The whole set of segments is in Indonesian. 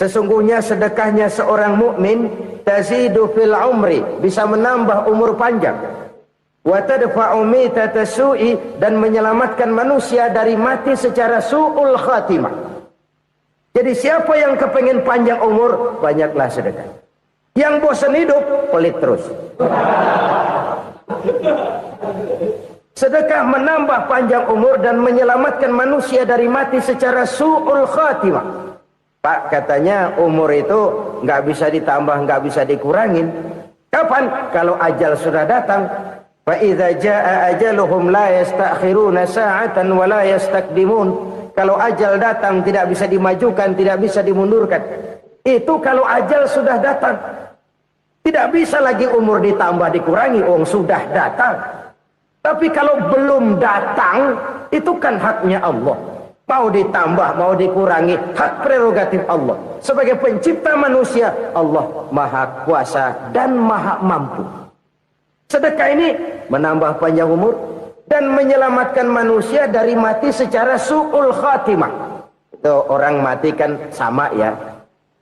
Sesungguhnya sedekahnya seorang mukmin tazidu fil umri, bisa menambah umur panjang. Wa tadfa'u mitata su'i, dan menyelamatkan manusia dari mati secara su'ul khatimah. Jadi siapa yang kepengen panjang umur, banyaklah sedekah. Yang bosan hidup, pelit terus. Sedekah menambah panjang umur dan menyelamatkan manusia dari mati secara su'ul khatimah. Pak, katanya umur itu nggak bisa ditambah, nggak bisa dikurangin. Kapan? Kalau ajal sudah datang. Fa idza jaa ajaluhum la yastakhiruna sa'atan wa la yastakdimun. Kalau ajal datang tidak bisa dimajukan, tidak bisa dimundurkan. Itu kalau ajal sudah datang. Tidak bisa lagi umur ditambah dikurangi, sudah datang. Tapi kalau belum datang, itu kan haknya Allah. Mau ditambah, mau dikurangi, hak prerogatif Allah. Sebagai pencipta manusia, Allah Maha Kuasa dan Maha Mampu. Sedekah ini menambah panjang umur dan menyelamatkan manusia dari mati secara su'ul khatimah. Itu orang mati kan sama ya,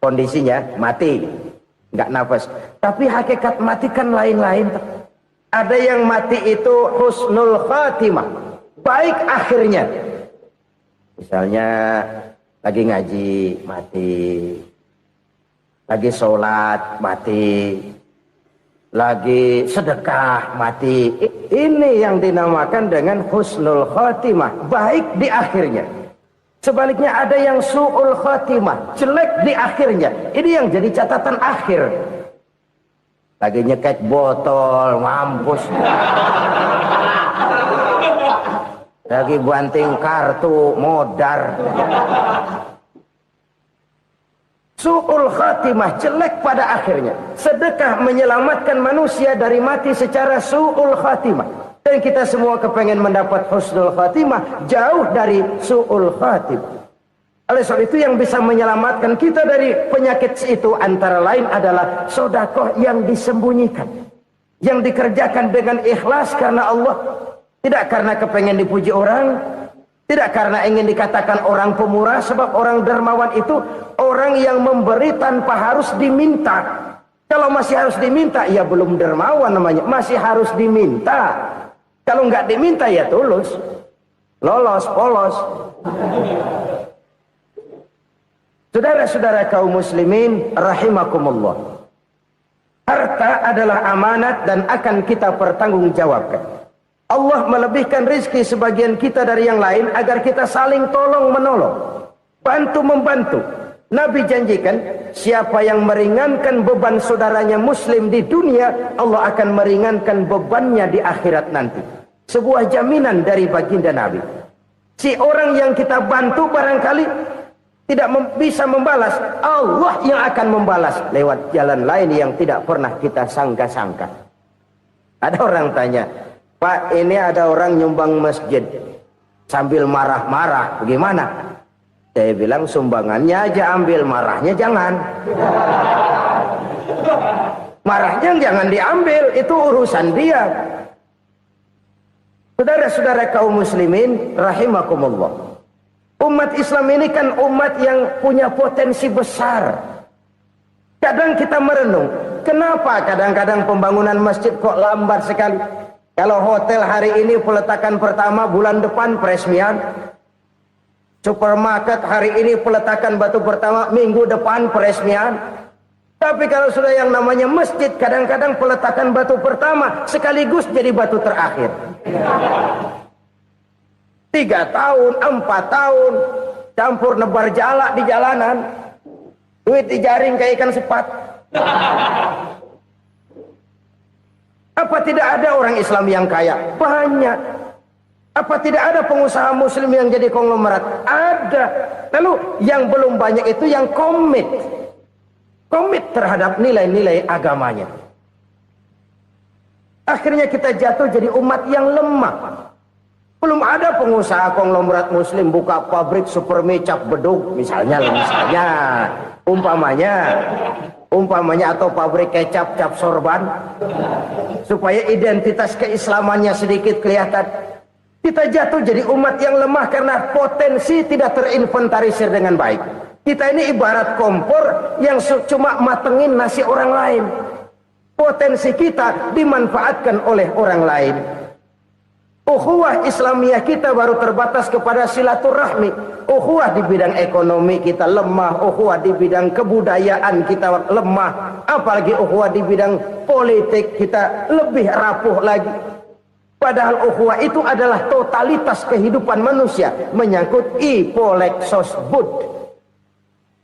kondisinya mati, nggak nafas. Tapi hakikat mati kan lain-lain. Ada yang mati itu husnul khatimah, baik akhirnya. Misalnya lagi ngaji mati, lagi sholat mati, lagi sedekah mati. Ini yang dinamakan dengan husnul khatimah, baik di akhirnya. Sebaliknya ada yang su'ul khatimah, jelek di akhirnya. Ini yang jadi catatan akhir. Lagi nyekek botol, mampus. Lagi banting kartu, modar. Su'ul khatimah, jelek pada akhirnya. Sedekah menyelamatkan manusia dari mati secara su'ul khatimah. Dan kita semua kepengen mendapat husnul khatimah, jauh dari su'ul khatimah. Oleh sebab itu yang bisa menyelamatkan kita dari penyakit itu antara lain adalah sedekah yang disembunyikan. Yang dikerjakan dengan ikhlas karena Allah. Tidak karena kepengen dipuji orang, tidak karena ingin dikatakan orang pemurah, sebab orang dermawan itu orang yang memberi tanpa harus diminta. Kalau masih harus diminta, ya belum dermawan namanya, masih harus diminta. Kalau nggak diminta ya tulus, lolos, polos. Saudara-saudara kaum muslimin rahimakumullah. Harta adalah amanat dan akan kita pertanggungjawabkan. Allah melebihkan rizki sebagian kita dari yang lain agar kita saling tolong menolong, bantu membantu. Nabi janjikan siapa yang meringankan beban saudaranya muslim di dunia, Allah akan meringankan bebannya di akhirat nanti. Sebuah jaminan dari baginda Nabi. Si orang yang kita bantu barangkali tidak bisa membalas, Allah yang akan membalas lewat jalan lain yang tidak pernah kita sangka-sangka. Ada orang tanya, Pak, ini ada orang nyumbang masjid sambil marah-marah, bagaimana? Saya bilang sumbangannya aja ambil, marahnya jangan. Marahnya jangan diambil, itu urusan dia. Saudara-saudara kaum muslimin rahimakumullah. Umat Islam ini kan umat yang punya potensi besar. Kadang kita merenung, kenapa kadang-kadang pembangunan masjid kok lambat sekali? Kalau hotel hari ini peletakan pertama, bulan depan peresmian. Supermarket hari ini peletakan batu pertama, minggu depan peresmian. Tapi kalau sudah yang namanya masjid, kadang-kadang peletakan batu pertama sekaligus jadi batu terakhir. 3 tahun, 4 tahun, campur nebar jalak di jalanan. Duit dijaring kayak ikan sepat. Apa tidak ada orang Islam yang kaya? Banyak. Apa tidak ada pengusaha muslim yang jadi konglomerat? Ada. Lalu yang belum banyak itu yang komit terhadap nilai-nilai agamanya. Akhirnya kita jatuh jadi umat yang lemah. Belum ada pengusaha konglomerat muslim buka pabrik supermi cap beduk misalnya umpamanya atau pabrik kecap cap sorban supaya identitas keislamannya sedikit kelihatan. Kita jatuh jadi umat yang lemah karena potensi tidak terinventarisir dengan baik. Kita ini ibarat kompor yang cuma matengin nasi orang lain. Potensi kita dimanfaatkan oleh orang lain. Ukhuwah Islamiyah kita baru terbatas kepada silaturahmi. Ukhuwah di bidang ekonomi kita lemah, ukhuwah di bidang kebudayaan kita lemah, apalagi ukhuwah di bidang politik kita lebih rapuh lagi. Padahal ukhuwah itu adalah totalitas kehidupan manusia, menyangkut ipolek sosbud,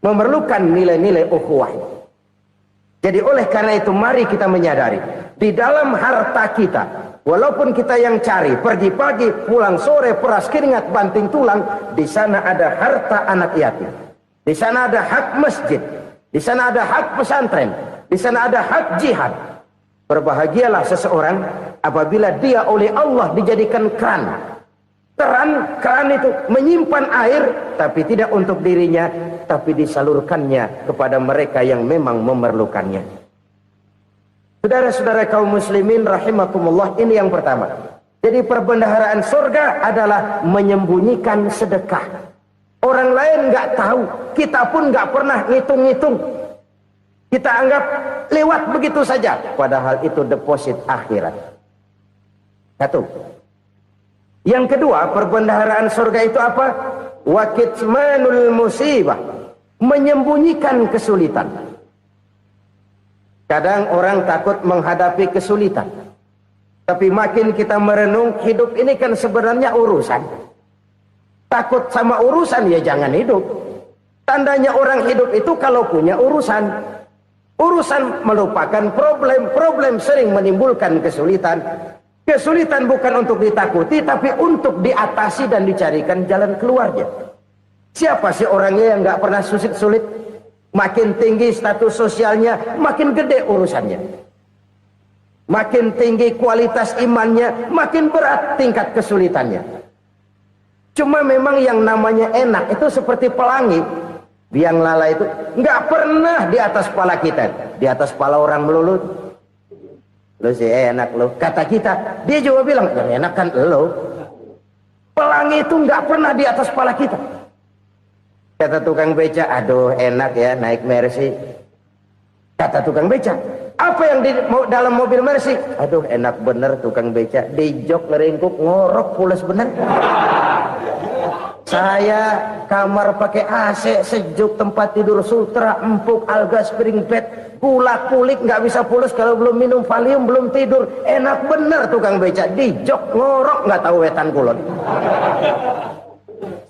memerlukan nilai-nilai ukhuwah. Jadi oleh karena itu mari kita menyadari di dalam harta kita, walaupun kita yang cari, pergi pagi, pulang sore, peras keringat, banting tulang, di sana ada harta anak yatim. Di sana ada hak masjid. Di sana ada hak pesantren. Di sana ada hak jihad. Berbahagialah seseorang apabila dia oleh Allah dijadikan keran. Keran itu menyimpan air, tapi tidak untuk dirinya, tapi disalurkannya kepada mereka yang memang memerlukannya. Saudara-saudara kaum muslimin rahimakumullah, ini yang pertama. Jadi perbendaharaan surga adalah menyembunyikan sedekah. Orang lain nggak tahu, kita pun nggak pernah ngitung-ngitung. Kita anggap lewat begitu saja, padahal itu deposit akhirat. Satu. Yang kedua, perbendaharaan surga itu apa? Wa kitmanul musibah, menyembunyikan kesulitan. Kadang orang takut menghadapi kesulitan. Tapi makin kita merenung, hidup ini kan sebenarnya urusan. Takut sama urusan, ya jangan hidup. Tandanya orang hidup itu kalau punya urusan. Urusan melupakan problem. Problem sering menimbulkan kesulitan. Kesulitan bukan untuk ditakuti, tapi untuk diatasi dan dicarikan jalan keluarnya. Siapa sih orangnya yang nggak pernah sulit-sulit? Makin tinggi status sosialnya, makin gede urusannya. Makin tinggi kualitas imannya, makin berat tingkat kesulitannya. Cuma memang yang namanya enak itu seperti pelangi. Biang lala itu nggak pernah di atas kepala kita, di atas kepala orang melulu. Lo sih enak lo, kata kita. Dia juga bilang, yang enak kan lo. Pelangi itu nggak pernah di atas kepala kita. Kata tukang beca, aduh enak ya naik Mercy. Kata tukang beca, apa yang di dalam mobil Mercy? Aduh enak bener tukang beca, di jok ngeringkuk ngorok pules bener. Saya kamar pakai AC sejuk, tempat tidur sutra, empuk, alga, spring bed, kulak kulik nggak bisa pules kalau belum minum Valium, belum tidur. Enak bener tukang beca, di jok ngorok nggak tahu wetan kulon.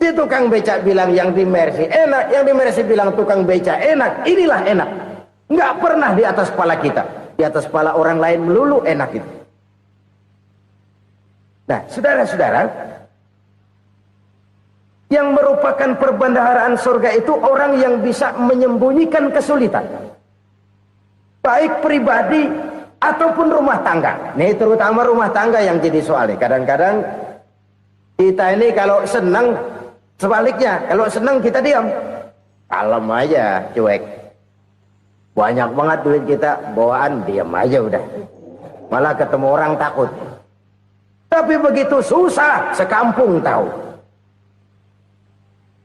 Si tukang beca bilang yang di Mercy enak, yang di Mercy bilang tukang beca enak. Inilah enak, nggak pernah di atas kepala kita, di atas kepala orang lain melulu enak itu. Nah, saudara-saudara, yang merupakan perbendaharaan surga itu orang yang bisa menyembunyikan kesulitan, baik pribadi ataupun rumah tangga. Nih terutama rumah tangga yang jadi soalnya. Kadang-kadang kita ini kalau senang, sebaliknya kalau senang kita diam, kalem aja, cuek. Banyak banget duit kita bawaan, diam aja udah. Malah ketemu orang takut. Tapi begitu susah, sekampung tahu.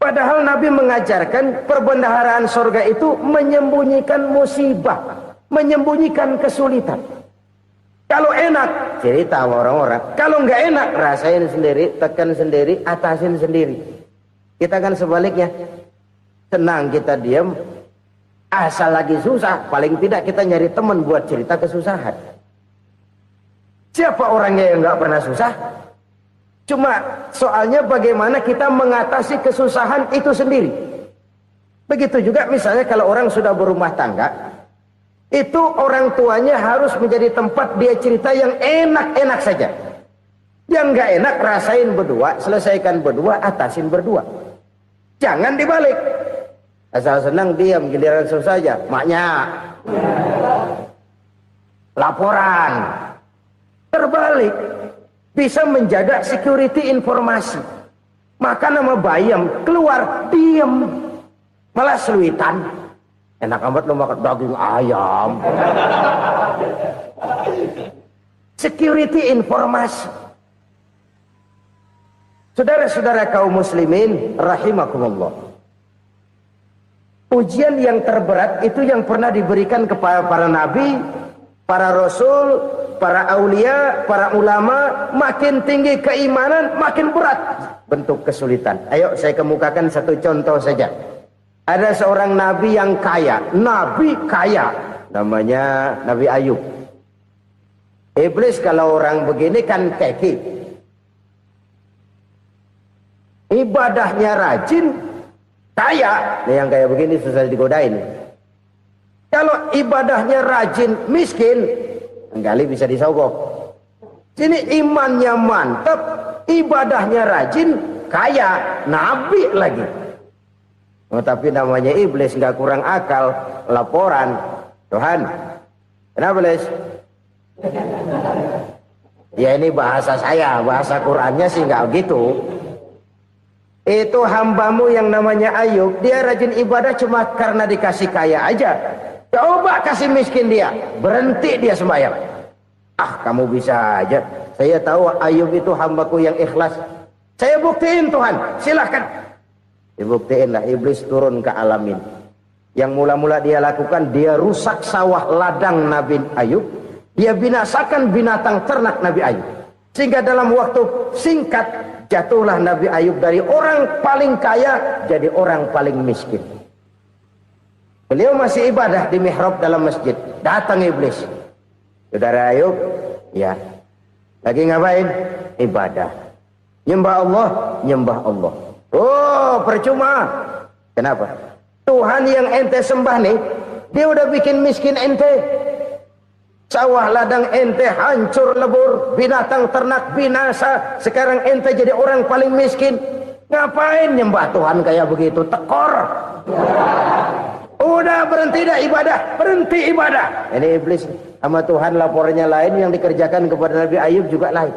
Padahal Nabi mengajarkan perbendaharaan surga itu menyembunyikan musibah, menyembunyikan kesulitan. Kalau enak, cerita sama orang-orang. Kalau nggak enak, rasain sendiri, tekan sendiri, atasin sendiri. Kita kan sebaliknya. Senang kita diam, asal lagi susah, paling tidak kita nyari teman buat cerita kesusahan. Siapa orangnya yang nggak pernah susah? Cuma soalnya bagaimana kita mengatasi kesusahan itu sendiri. Begitu juga misalnya kalau orang sudah berumah tangga, itu orang tuanya harus menjadi tempat dia cerita yang enak-enak saja. Yang nggak enak rasain berdua, selesaikan berdua, atasin berdua. Jangan dibalik. Asal senang diam, giliran susah saja. Maknya laporan. Terbalik. Bisa menjaga security informasi. Makan sama bayam, keluar diam, malah seluitan. Enak amat lo makan daging ayam. Security informasi. Saudara-saudara kaum muslimin rahimakumullah, Ujian yang terberat itu yang pernah diberikan kepada para nabi, para rasul, para aulia, para ulama. Makin tinggi keimanan, makin berat bentuk kesulitan. Ayo saya kemukakan satu contoh saja. Ada seorang nabi yang kaya, nabi kaya, namanya Nabi Ayub. Iblis kalau orang begini kan keki, ibadahnya rajin, kaya. Nah, yang kayak begini susah digodain. Kalau ibadahnya rajin, miskin, kali bisa disogok. Sini imannya mantap, ibadahnya rajin, kaya, nabi lagi. Oh, tapi namanya iblis, nggak kurang akal. Laporan, Tuhan, kenapa iblis? Ya ini bahasa saya, bahasa Qurannya sih nggak gitu. Itu hambamu yang namanya Ayub, dia rajin ibadah cuma karena dikasih kaya aja. Coba kasih miskin dia, berhenti dia sembahyang. Ah, kamu bisa aja. Saya tahu Ayub itu hambaku yang ikhlas. Saya buktiin Tuhan, silahkan. Dibuktiin lah, iblis turun ke alamin. Yang mula-mula dia lakukan, dia rusak sawah ladang Nabi Ayub. Dia binasakan binatang ternak Nabi Ayub. Sehingga dalam waktu singkat, jatuhlah Nabi Ayub dari orang paling kaya jadi orang paling miskin. Beliau masih ibadah di mihrab dalam masjid. Datang iblis. Saudara Ayub, ya. Lagi ngapain? Ibadah. Nyembah Allah, nyembah Allah. Oh, percuma. Kenapa? Tuhan yang ente sembah nih, dia udah bikin miskin ente. Sawah ladang ente hancur lebur, binatang ternak binasa. Sekarang ente jadi orang paling miskin. Ngapain nyembah Tuhan kayak begitu? Tekor. Udah berhenti dah ibadah, berhenti ibadah. Ini iblis sama Tuhan laporannya lain, yang dikerjakan kepada Nabi Ayub juga lain.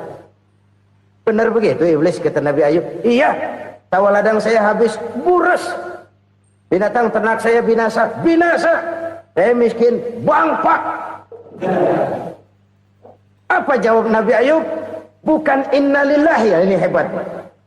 Benar begitu iblis, kata Nabi Ayub. Iya, sawah ladang saya habis, buras. Binatang ternak saya binasa, binasa. Saya miskin, bangpak. Apa jawab Nabi Ayub? Bukan innalillahi, ini hebat.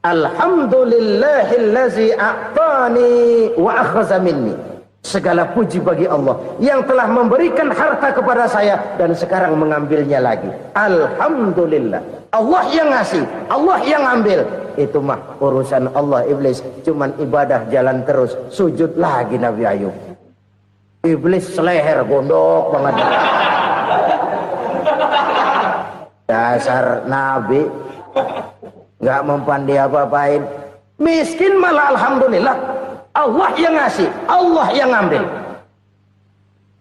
Alhamdulillahillazi a'tani wa akhadha minni. Segala puji bagi Allah yang telah memberikan harta kepada saya dan sekarang mengambilnya lagi. Alhamdulillah. Allah yang ngasih, Allah yang ambil. Itu mah urusan Allah. Iblis cuman ibadah jalan terus, sujud lagi Nabi Ayub. Iblis seleher gondok banget. Dasar nabi nggak mempan dia apa-apain. Miskin malah alhamdulillah. Allah yang ngasih, Allah yang ambil.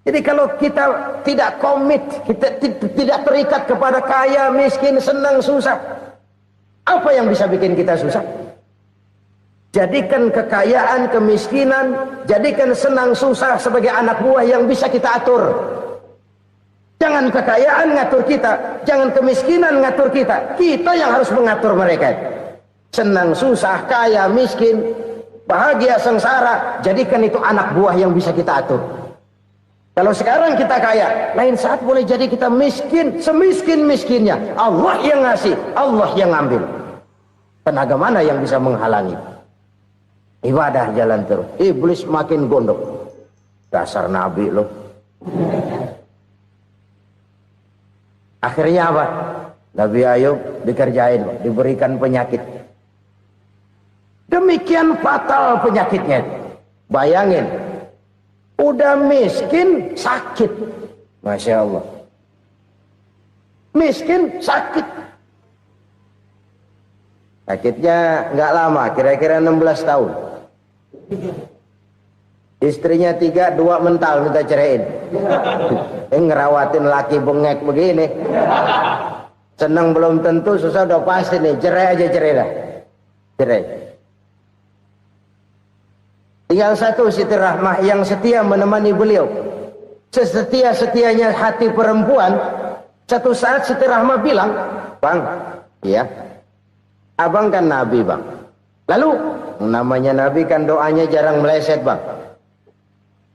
Jadi kalau kita tidak komit, kita tidak terikat kepada kaya, miskin, senang, susah, apa yang bisa bikin kita susah? Jadikan kekayaan, kemiskinan, jadikan senang, susah sebagai anak buah yang bisa kita atur. Jangan kekayaan ngatur kita, jangan kemiskinan ngatur kita. Kita yang harus mengatur mereka. Senang, susah, kaya, miskin, bahagia, sengsara, jadikan itu anak buah yang bisa kita atur. Kalau sekarang kita kaya, lain saat boleh jadi kita miskin, semiskin-miskinnya. Allah yang ngasih, Allah yang ambil. Tenaga mana yang bisa menghalangi? Ibadah jalan terus. Iblis makin gondok. Dasar nabi loh. Akhirnya apa? Nabi Ayub dikerjain, diberikan penyakit. Demikian fatal penyakitnya. Bayangin, udah miskin, sakit. Masya Allah. Miskin, sakit. Sakitnya nggak lama, kira-kira 16 tahun. Istrinya 3, 2 mental minta ceraiin. Ngerawatin laki bengek begini. Senang belum tentu, susah udah pasti nih. Cerai aja, cerai dah. Cerai. Tinggal satu Siti Rahmah yang setia menemani beliau. Sesetia-setianya hati perempuan. Satu saat Siti Rahmah bilang, "Bang, iya, abang kan nabi bang. Lalu, namanya nabi kan doanya jarang meleset bang.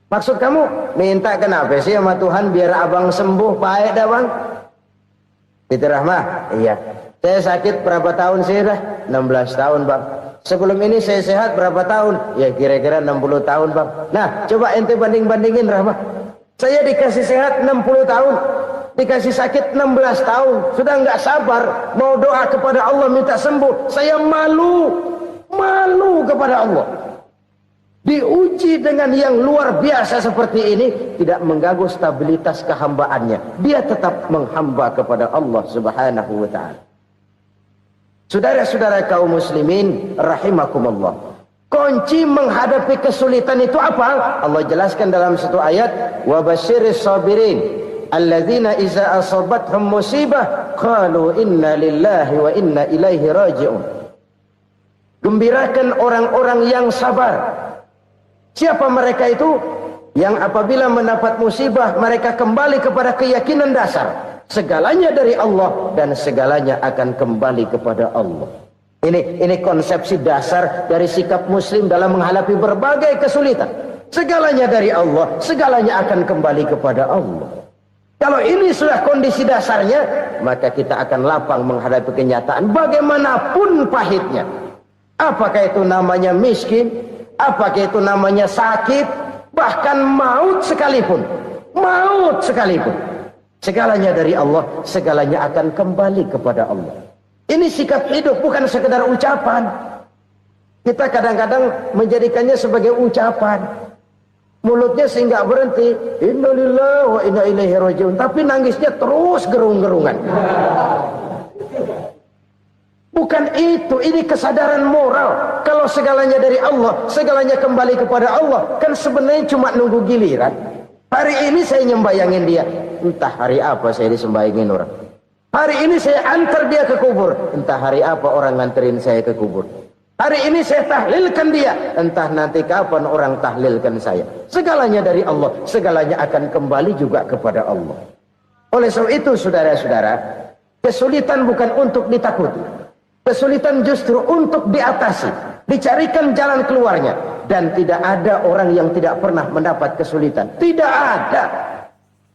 Maksud kamu minta kenapa sih sama Tuhan biar abang sembuh baik dah bang?" Siti Rahmah, iya. Saya sakit berapa tahun sih dah? 16 tahun bang. Sebelum ini saya sehat berapa tahun? Ya kira-kira 60 tahun bang. Nah coba ente banding-bandingin Rahmat. Saya dikasih sehat 60 tahun, dikasih sakit 16 tahun. Sudah nggak sabar mau doa kepada Allah minta sembuh. Saya malu kepada Allah. Diuji dengan yang luar biasa seperti ini, tidak mengganggu stabilitas kehambaannya. Dia tetap menghamba kepada Allah Subhanahu wa ta'ala. Saudara-saudara kaum muslimin rahimakumullah, kunci menghadapi kesulitan itu apa? Allah jelaskan dalam satu ayat, wa basyiris sabirin alladzina iza asabathum musibah qalu inna lillahi wa inna ilaihi raji'un. Gembirakan orang-orang yang sabar. Siapa mereka itu? Yang apabila mendapat musibah mereka kembali kepada keyakinan dasar, segalanya dari Allah dan segalanya akan kembali kepada Allah. Ini konsepsi dasar dari sikap muslim dalam menghadapi berbagai kesulitan. Segalanya dari Allah, segalanya akan kembali kepada Allah. Kalau ini sudah kondisi dasarnya, maka kita akan lapang menghadapi kenyataan bagaimanapun pahitnya. Apakah itu namanya miskin, apakah itu namanya sakit, bahkan maut sekalipun. Segalanya dari Allah, segalanya akan kembali kepada Allah. Ini sikap hidup, bukan sekedar ucapan. Kita kadang-kadang menjadikannya sebagai ucapan. Mulutnya sehingga berhenti, innalillahi wa inna ilaihi raji'un, tapi nangisnya terus gerung-gerungan. Bukan itu, ini kesadaran moral. Kalau segalanya dari Allah, segalanya kembali kepada Allah, kan sebenarnya cuma nunggu giliran. Hari ini saya nyembayangin dia, entah hari apa saya disembayangin orang. Hari ini saya antar dia ke kubur, entah hari apa orang nganterin saya ke kubur. Hari ini saya tahlilkan dia, entah nanti kapan orang tahlilkan saya. Segalanya dari Allah, segalanya akan kembali juga kepada Allah. Oleh sebab itu saudara-saudara, kesulitan bukan untuk ditakuti. Kesulitan justru untuk diatasi, dicarikan jalan keluarnya. Dan tidak ada orang yang tidak pernah mendapat kesulitan. Tidak ada.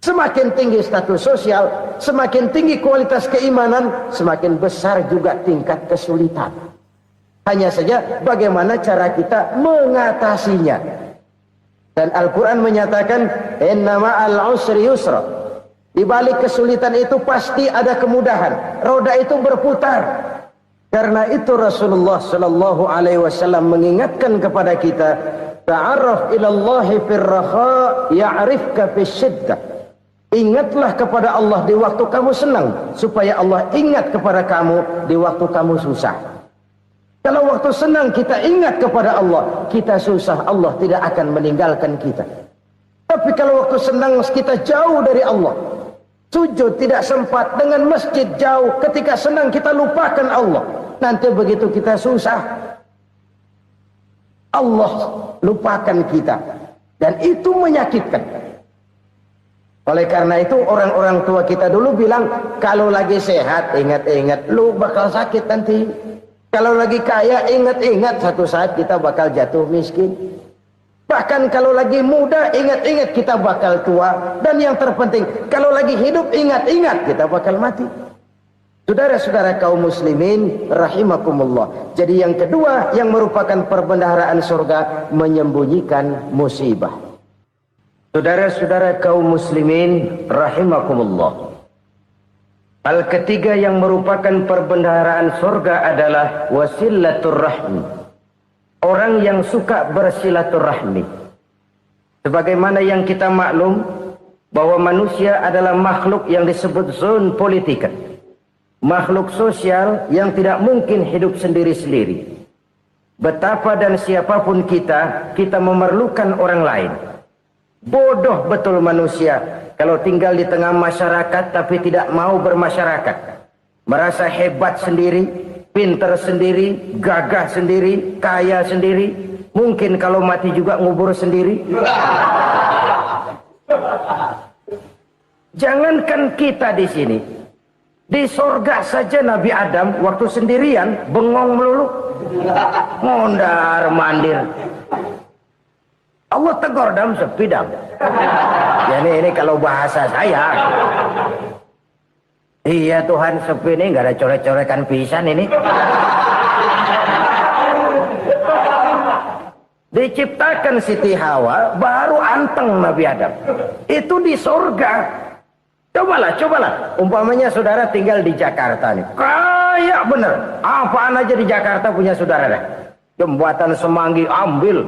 Semakin tinggi status sosial, semakin tinggi kualitas keimanan, semakin besar juga tingkat kesulitan. Hanya saja bagaimana cara kita mengatasinya. Dan Al-Quran menyatakan, inna ma'al usri yusra. Di balik kesulitan itu pasti ada kemudahan. Roda itu berputar. Karena itu Rasulullah sallallahu alaihi wasallam mengingatkan kepada kita, ta'arraf ilallahi firraha ya'rifka fisyiddah. Ingatlah kepada Allah di waktu kamu senang, supaya Allah ingat kepada kamu di waktu kamu susah. Kalau waktu senang kita ingat kepada Allah, kita susah, Allah tidak akan meninggalkan kita. Tapi kalau waktu senang kita jauh dari Allah, sujud tidak sempat, dengan masjid jauh, ketika senang kita lupakan Allah. Nanti begitu kita susah, Allah lupakan kita. Dan itu menyakitkan. Oleh karena itu orang-orang tua kita dulu bilang, kalau lagi sehat ingat-ingat lu bakal sakit nanti. Kalau lagi kaya ingat-ingat satu saat kita bakal jatuh miskin. Bahkan kalau lagi muda ingat-ingat kita bakal tua. Dan yang terpenting, kalau lagi hidup ingat-ingat kita bakal mati. Saudara-saudara kaum muslimin rahimakumullah. Jadi yang kedua yang merupakan perbendaharaan surga, menyembunyikan musibah. Saudara-saudara kaum muslimin rahimakumullah. Hal ketiga yang merupakan perbendaharaan surga adalah wasilaturrahmi. Orang yang suka bersilaturahmi. Sebagaimana yang kita maklum bahwa manusia adalah makhluk yang disebut zon politika. Makhluk sosial yang tidak mungkin hidup sendiri-sendiri. Betapa dan siapapun kita memerlukan orang lain. Bodoh betul manusia kalau tinggal di tengah masyarakat tapi tidak mau bermasyarakat. Merasa hebat sendiri, pintar sendiri, gagah sendiri, kaya sendiri. Mungkin kalau mati juga ngubur sendiri. Jangankan kita di sini. Di sorga saja Nabi Adam waktu sendirian bengong melulu, mondar mandir. Allah tegur dam sepi dam. Ya ini kalau bahasa saya. Iya Tuhan sepi ini nggak ada coret-coretan pisan ini. Diciptakan Siti Hawa, baru anteng Nabi Adam. Itu di surga. Cobalah. Umpamanya saudara tinggal di Jakarta nih. Kayak bener. Apaan aja di Jakarta punya saudara dah. Jembatan Semanggi ambil.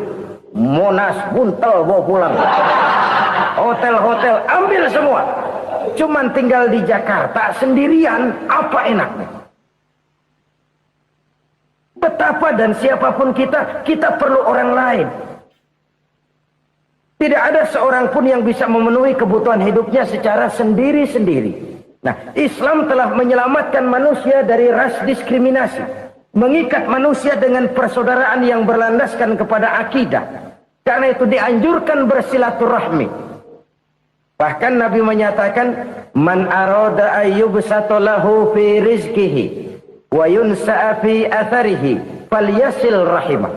Monas, Buntel bawa pulang. Hotel-hotel ambil semua. Cuman tinggal di Jakarta sendirian, apa enaknya? Betapa dan siapapun kita perlu orang lain. Tidak ada seorang pun yang bisa memenuhi kebutuhan hidupnya secara sendiri-sendiri. Nah, Islam telah menyelamatkan manusia dari ras diskriminasi. Mengikat manusia dengan persaudaraan yang berlandaskan kepada akidah. Karena itu dianjurkan bersilaturahmi. Bahkan Nabi menyatakan, Man arada ayyubsata lahu fi rizkihi wa yunsa'a fi atharihi falyasil rahimah.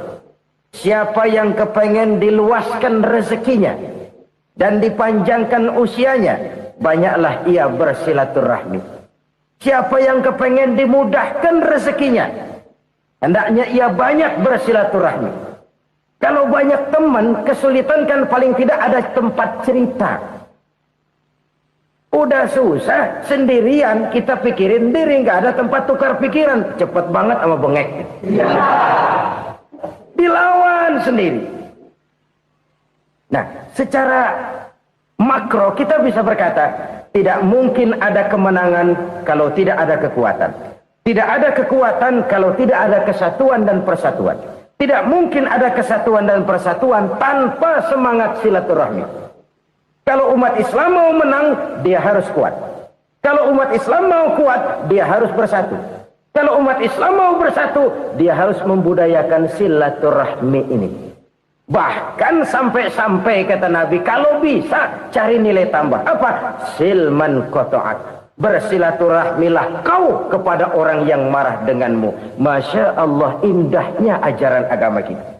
Siapa yang kepengen diluaskan rezekinya dan dipanjangkan usianya, banyaklah ia bersilaturahmi. Siapa yang kepengen dimudahkan rezekinya, hendaknya ia banyak bersilaturahmi. Kalau banyak teman, kesulitan kan paling tidak ada tempat cerita. Udah susah, sendirian kita pikirin diri, nggak ada tempat tukar pikiran. Cepet banget sama bengek. Dilawan sendiri. Nah, secara makro kita bisa berkata, tidak mungkin ada kemenangan kalau tidak ada kekuatan. Tidak ada kekuatan kalau tidak ada kesatuan dan persatuan. Tidak mungkin ada kesatuan dan persatuan tanpa semangat silaturahmi. Kalau umat Islam mau menang, dia harus kuat. Kalau umat Islam mau kuat, dia harus bersatu. Kalau umat Islam mau bersatu, dia harus membudayakan silaturahmi ini. Bahkan sampai-sampai kata Nabi, kalau bisa cari nilai tambah. Apa? Silman qata'ak. Bersilaturahmilah kau kepada orang yang marah denganmu. Masya Allah, indahnya ajaran agama kita.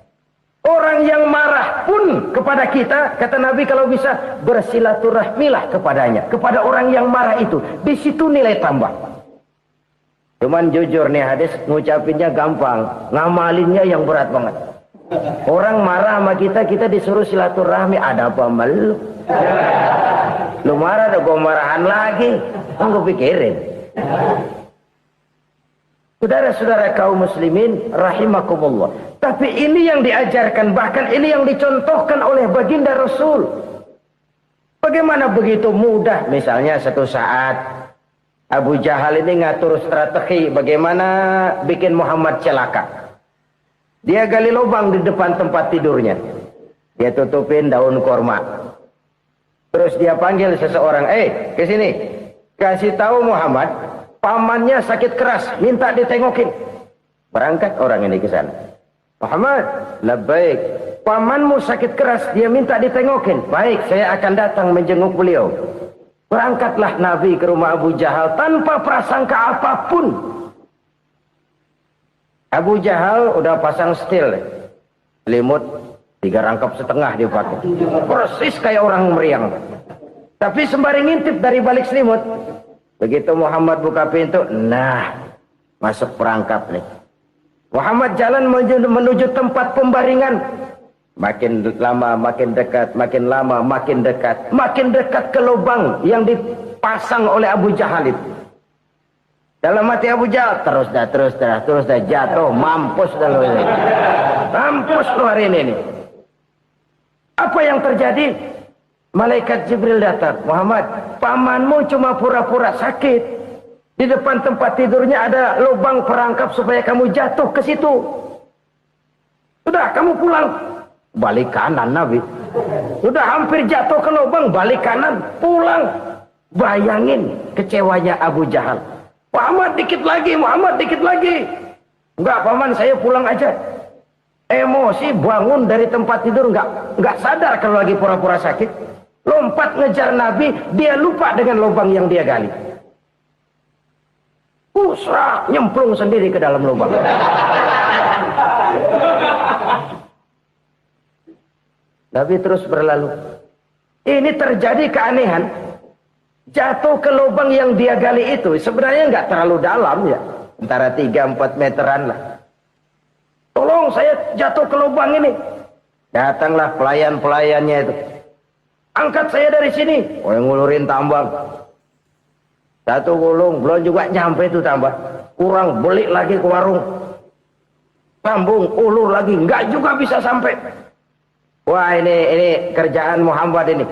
Orang yang marah pun kepada kita, kata Nabi, kalau bisa bersilaturahmilah kepadanya, kepada orang yang marah itu. Di situ nilai tambah. Cuman jujur nih hadis, ngucapinnya gampang, ngamalinnya yang berat banget. Orang marah sama kita, kita disuruh silaturahmi, ada apa malu? Lu marah, ada gua marahan lagi, gue pikirin. Saudara-saudara kaum muslimin rahimakumullah. Tapi ini yang diajarkan, bahkan ini yang dicontohkan oleh baginda Rasul. Bagaimana begitu mudah, misalnya satu saat Abu Jahal ini ngatur strategi bagaimana bikin Muhammad celaka. Dia gali lubang di depan tempat tidurnya. Dia tutupin daun korma. Terus dia panggil seseorang, ke sini. Kasih tahu Muhammad, pamannya sakit keras, minta ditengokin. Berangkat orang ini ke sana. Muhammad, labbaik. Pamanmu sakit keras, dia minta ditengokin. Baik, saya akan datang menjenguk beliau. Berangkatlah Nabi ke rumah Abu Jahal tanpa prasangka apapun. Abu Jahal udah pasang setil. Selimut 3 rangkap setengah dia pakai. Persis kayak orang meriang. Tapi sembari ngintip dari balik selimut. Begitu Muhammad buka pintu, nah, masuk perangkap nih. Muhammad jalan menuju tempat pembaringan. Makin lama makin dekat, makin lama makin dekat. Makin dekat ke lubang yang dipasang oleh Abu Jahal itu. Dalam hati Abu Jahal, terus dah jatuh, mampus dah lo ini. Mampus lo hari ini nih. Apa yang terjadi? Malaikat Jibril datang. Muhammad, pamanmu cuma pura-pura sakit. Di depan tempat tidurnya ada lubang perangkap supaya kamu jatuh ke situ. Sudah, kamu pulang. Balik kanan Nabi. Sudah hampir jatuh ke lubang, balik kanan, pulang. Bayangin kecewanya Abu Jahal. Muhammad dikit lagi. Enggak, paman, saya pulang aja. Emosi, bangun dari tempat tidur, enggak sadar kalau lagi pura-pura sakit. Lompat ngejar Nabi, dia lupa dengan lubang yang dia gali. Usrak, nyemplung sendiri ke dalam lubang. Nabi terus berlalu. Ini terjadi keanehan. Jatuh ke lubang yang dia gali itu sebenarnya nggak terlalu dalam ya. Antara 3-4 meteran lah. Tolong, saya jatuh ke lubang ini. Datanglah pelayan-pelayannya itu. Angkat saya dari sini. Oh, yang ngulurin tambang. Satu gulung, belum juga nyampe itu tambah. Kurang, beli lagi ke warung. Sambung, ulur lagi, enggak juga bisa sampai. Wah, ini kerjaan Muhammad ini.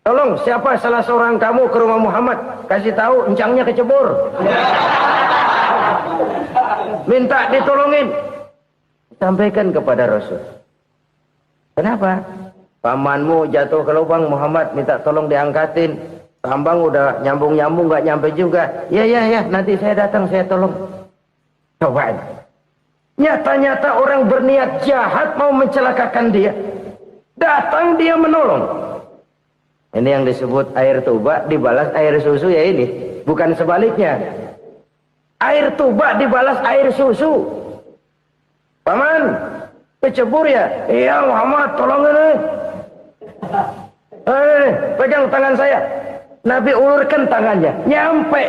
Tolong, siapa salah seorang kamu ke rumah Muhammad, kasih tahu encangnya kecebur. Minta ditolongin. Sampaikan kepada Rasul. Kenapa? Pamanmu jatuh ke lubang, Muhammad minta tolong diangkatin. Tambang udah nyambung-nyambung, nggak nyampe juga. Ya, nanti saya datang, saya tolong. Coba. Nyata-nyata orang berniat jahat mau mencelakakan dia. Datang dia menolong. Ini yang disebut air tuba dibalas air susu ya ini. Bukan sebaliknya. Air tuba dibalas air susu. Paman, kecebur ya? Iya Muhammad, tolong ini. Pegang tangan saya. Nabi ulurkan tangannya. Nyampe.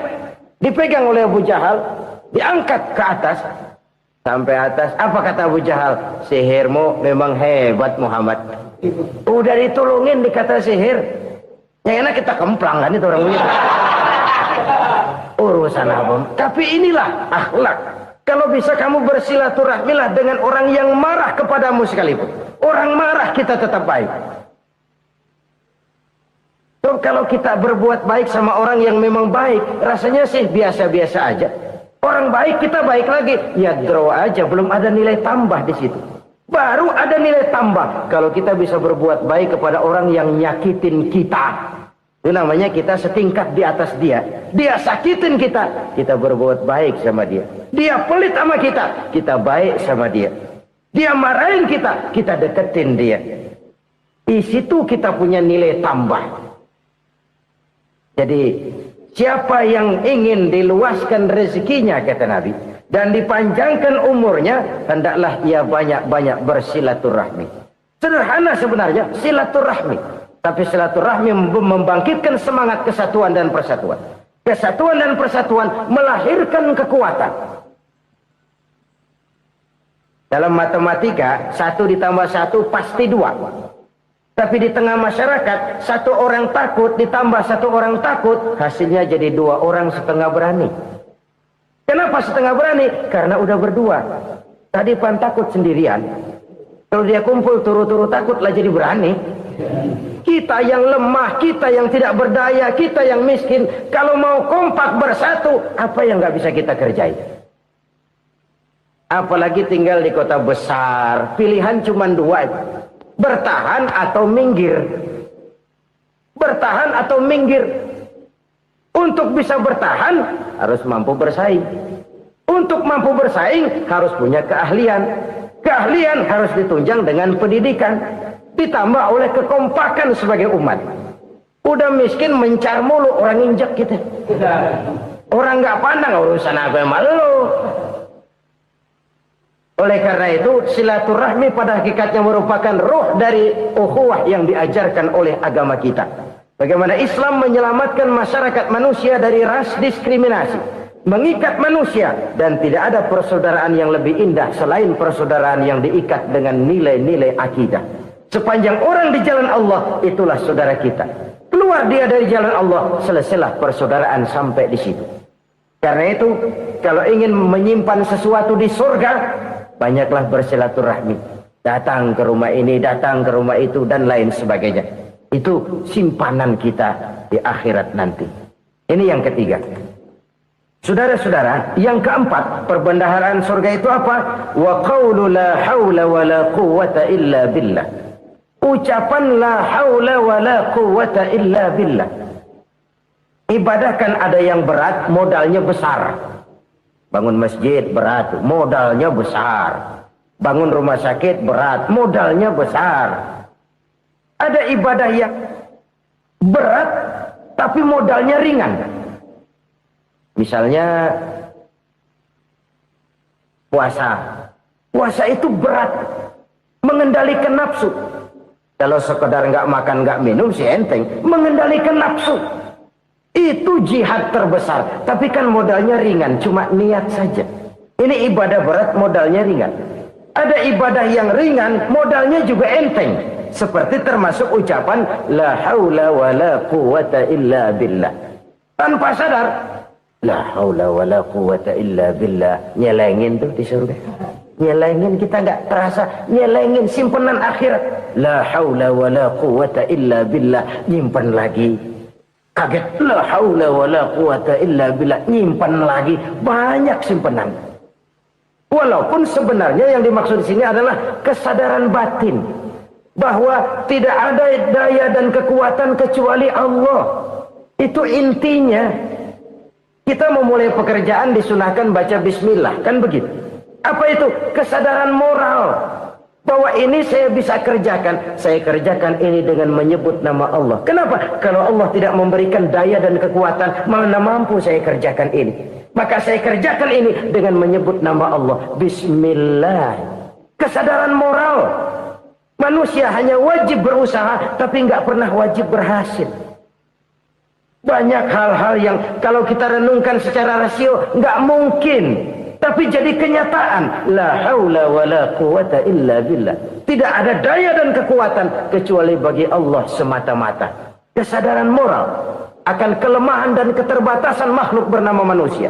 Dipegang oleh Abu Jahal. Diangkat ke atas. Sampai atas, apa kata Abu Jahal? Sihirmu memang hebat Muhammad. Udah ditolongin dikata sihir. Yang enak kita kemplang kan itu orang begitu. Urusan apa? Tapi inilah akhlak. Kalau bisa kamu bersilaturahmilah dengan orang yang marah kepadamu sekalipun. Orang marah kita tetap baik. So, kalau kita berbuat baik sama orang yang memang baik, rasanya sih biasa-biasa aja. Orang baik kita baik lagi, ya draw aja, belum ada nilai tambah di situ. Baru ada nilai tambah kalau kita bisa berbuat baik kepada orang yang nyakitin kita. Itu namanya kita setingkat di atas dia. Dia sakitin kita, kita berbuat baik sama dia. Dia pelit sama kita, kita baik sama dia. Dia marahin kita, kita deketin dia. Di situ kita punya nilai tambah. Jadi siapa yang ingin diluaskan rezekinya, kata Nabi, dan dipanjangkan umurnya, hendaklah ia banyak-banyak bersilaturahmi. Sederhana sebenarnya silaturahmi, tapi silaturahmi membangkitkan semangat kesatuan dan persatuan. Kesatuan dan persatuan melahirkan kekuatan. Dalam matematika 1 ditambah 1 pasti 2. Tapi di tengah masyarakat, 1 orang takut ditambah 1 orang takut, hasilnya jadi 2 orang setengah berani. Kenapa setengah berani? Karena udah berdua. Tadi pan takut sendirian. Kalau dia kumpul turu-turu takutlah jadi berani. Kita yang lemah, kita yang tidak berdaya, kita yang miskin, kalau mau kompak bersatu, apa yang nggak bisa kita kerjain? Apalagi tinggal di kota besar, pilihan cuma 2. Bertahan atau minggir. Bertahan atau minggir. Untuk bisa bertahan harus mampu bersaing. Untuk mampu bersaing harus punya keahlian. Keahlian harus ditunjang dengan pendidikan, ditambah oleh kekompakan sebagai umat. Udah miskin mencar mulu, orang injak kita. Orang nggak pandang urusan apa yang malu. Oleh karena itu, silaturahmi pada hakikatnya merupakan ruh dari ukhuwah yang diajarkan oleh agama kita. Bagaimana Islam menyelamatkan masyarakat manusia dari ras diskriminasi, mengikat manusia, dan tidak ada persaudaraan yang lebih indah selain persaudaraan yang diikat dengan nilai-nilai akidah. Sepanjang orang di jalan Allah, itulah saudara kita. Keluar dia dari jalan Allah, selesailah persaudaraan sampai di situ. Karena itu, kalau ingin menyimpan sesuatu di surga, banyaklah bersilaturahmi. Datang ke rumah ini, datang ke rumah itu, dan lain sebagainya. Itu simpanan kita di akhirat nanti. Ini yang ketiga. Saudara-saudara, yang keempat, perbendaharaan surga itu apa? Wa qawlu la hawla wa la quwwata illa billah. Ucapan la hawla wa la quwwata illa billah. Ibadah kan ada yang berat, modalnya besar. Bangun masjid berat, modalnya besar. Bangun rumah sakit berat, modalnya besar. Ada ibadah yang berat, tapi modalnya ringan. Misalnya puasa. Puasa itu berat, mengendalikan nafsu. Kalau sekedar nggak makan nggak minum sih enteng, mengendalikan nafsu. Itu jihad terbesar, tapi kan modalnya ringan, cuma niat saja. Ini ibadah berat, modalnya ringan. Ada ibadah yang ringan, modalnya juga enteng. Seperti termasuk ucapan la haula wala quwata illa billah. Tanpa sadar, la haula wala quwata illa billah. Nyelengin tuh di surga. Nyelengin, kita nggak terasa. Nyelengin simpenan akhirat. La haula wala quwata illa billah. Nyimpen lagi. Kaget, la haula wala quwata illa billah. Nyimpen lagi. Banyak simpenan. Walaupun sebenarnya yang dimaksud di sini adalah kesadaran batin bahwa tidak ada daya dan kekuatan kecuali Allah. Itu intinya. Kita memulai pekerjaan disunahkan baca bismillah, kan begitu? Apa itu? Kesadaran moral bahwa ini saya bisa kerjakan. Saya kerjakan ini dengan menyebut nama Allah. Kenapa? Kalau Allah tidak memberikan daya dan kekuatan, mana mampu saya kerjakan ini. Maka saya kerjakan ini dengan menyebut nama Allah. Bismillah. Kesadaran moral. Manusia hanya wajib berusaha, tapi nggak pernah wajib berhasil. Banyak hal-hal yang kalau kita renungkan secara rasio, nggak mungkin. Tapi jadi kenyataan. La haula wa la quwata illa billah. Tidak ada daya dan kekuatan kecuali bagi Allah semata-mata. Kesadaran moral akan kelemahan dan keterbatasan makhluk bernama manusia.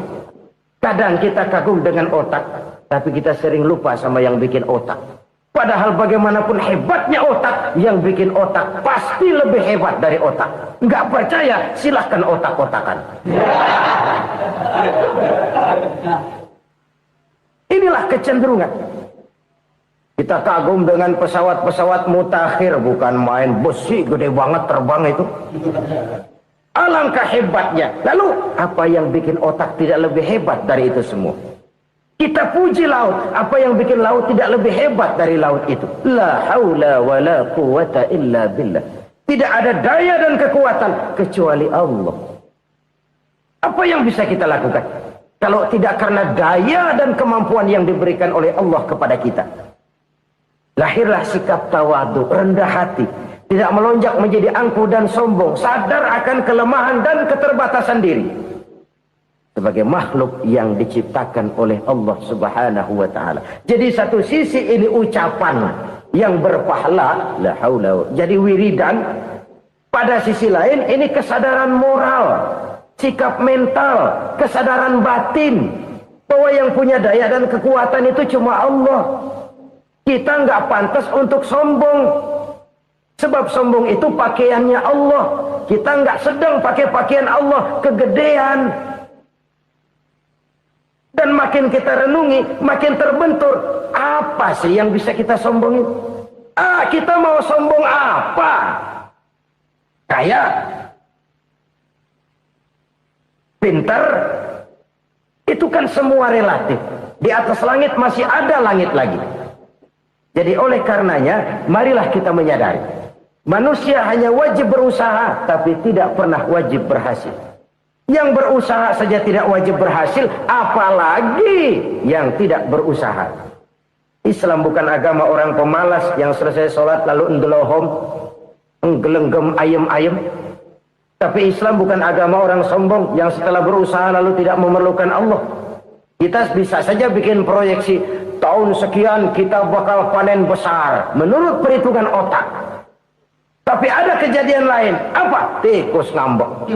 Kadang kita kagum dengan otak, tapi kita sering lupa sama yang bikin otak. Padahal bagaimanapun hebatnya otak, yang bikin otak pasti lebih hebat dari otak. Nggak percaya, silahkan otak-otakan. Inilah kecenderungan. Kita kagum dengan pesawat-pesawat mutakhir, bukan main, besi gede banget terbang itu. Alangkah hebatnya. Lalu apa yang bikin otak tidak lebih hebat dari itu semua? Kita puji laut. Apa yang bikin laut tidak lebih hebat dari laut itu? La haula wa la quwata illa billah. Tidak ada daya dan kekuatan kecuali Allah. Apa yang bisa kita lakukan kalau tidak karena daya dan kemampuan yang diberikan oleh Allah kepada kita? Lahirlah sikap tawadu, rendah hati, tidak melonjak menjadi angkuh dan sombong, sadar akan kelemahan dan keterbatasan diri sebagai makhluk yang diciptakan oleh Allah Subhanahu wa taala. Jadi satu sisi ini ucapan yang berpahala, la haula, jadi wiridan. Pada sisi lain ini kesadaran moral, sikap mental, kesadaran batin bahwa yang punya daya dan kekuatan itu cuma Allah. Kita nggak pantas untuk sombong. Sebab sombong itu pakaiannya Allah. Kita nggak sedang pakai pakaian Allah, kegedean. Dan makin kita renungi, makin terbentur. Apa sih yang bisa kita sombongin? Kita mau sombong apa? Kaya? Pintar? Itu kan semua relatif. Di atas langit masih ada langit lagi. Jadi oleh karenanya, marilah kita menyadari. Manusia hanya wajib berusaha, tapi tidak pernah wajib berhasil. Yang berusaha saja tidak wajib berhasil, apalagi yang tidak berusaha. Islam bukan agama orang pemalas yang selesai sholat lalu ngelohom, nggelenggem ayem-ayem. Tapi Islam bukan agama orang sombong yang setelah berusaha lalu tidak memerlukan Allah. Kita bisa saja bikin proyeksi, tahun sekian kita bakal panen besar menurut perhitungan otak. Tapi ada kejadian lain. Apa? Tikus ngambek.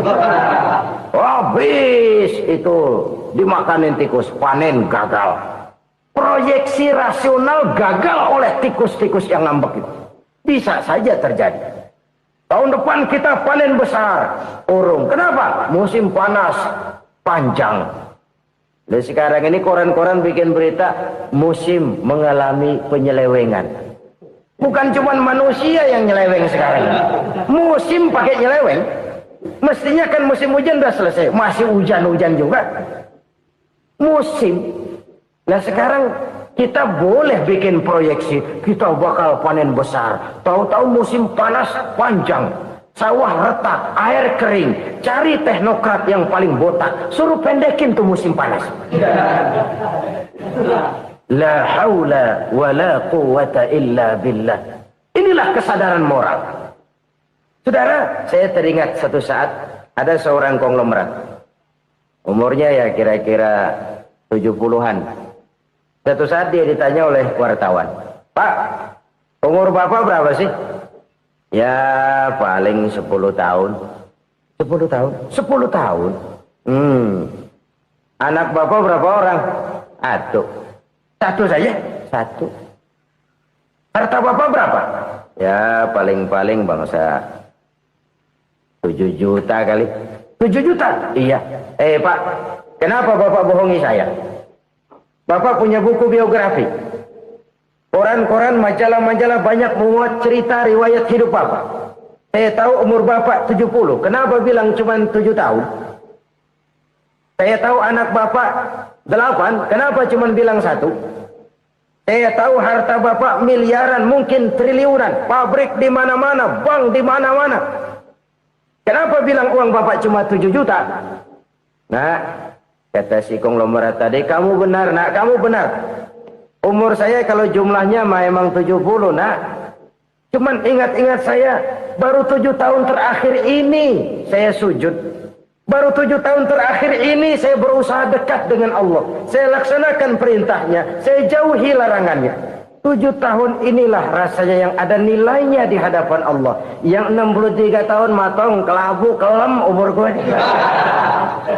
Habis itu dimakanin tikus, panen gagal. Proyeksi rasional gagal oleh tikus-tikus yang ngambek itu. Bisa saja terjadi. Tahun depan kita panen besar, urung. Kenapa? Musim panas panjang. Dan sekarang ini koran-koran bikin berita musim mengalami penyelewengan. Bukan cuma manusia yang nyeleweng sekarang. Musim pakai nyeleweng. Mestinya kan musim hujan udah selesai. Masih hujan-hujan juga. Musim. Nah sekarang kita boleh bikin proyeksi. Kita bakal panen besar. Tahu-tahu musim panas panjang. Sawah retak, air kering. Cari teknokrat yang paling botak. Suruh pendekin tuh musim panas. La haula wa la quwata illa billah. Inilah kesadaran moral. Saudara, saya teringat satu saat ada seorang konglomerat. Umurnya ya kira-kira 70-an. Satu saat dia ditanya oleh wartawan, "Pak, umur Bapak berapa sih?" "Ya paling 10 tahun." 10 tahun? 10 tahun? Anak Bapak berapa orang? Satu. Satu saja? Satu. Harta Bapak berapa? Ya paling-paling bangsa 7 juta kali. 7 juta? Iya. Pak, kenapa Bapak bohongi saya? Bapak punya buku biografi. Koran-koran, majalah-majalah banyak memuat cerita riwayat hidup Bapak. Saya tahu umur Bapak 70. Kenapa bilang cuma 7 tahun? Saya tahu anak Bapak 8. Kenapa cuma bilang 1? Saya tahu harta Bapak miliaran, mungkin triliunan. Pabrik di mana-mana, bank di mana-mana. Kenapa bilang uang Bapak cuma 7 juta? Nah, kata si konglomerat tadi, "Kamu benar, nak, kamu benar. Umur saya kalau jumlahnya memang 70, nak. Cuman ingat-ingat saya, baru 7 tahun terakhir ini saya sujud. Baru 7 tahun terakhir ini saya berusaha dekat dengan Allah. Saya laksanakan perintahnya, saya jauhi larangannya. 7 tahun inilah rasanya yang ada nilainya di hadapan Allah. Yang 63 tahun matong, kelabu, kelem umur gue.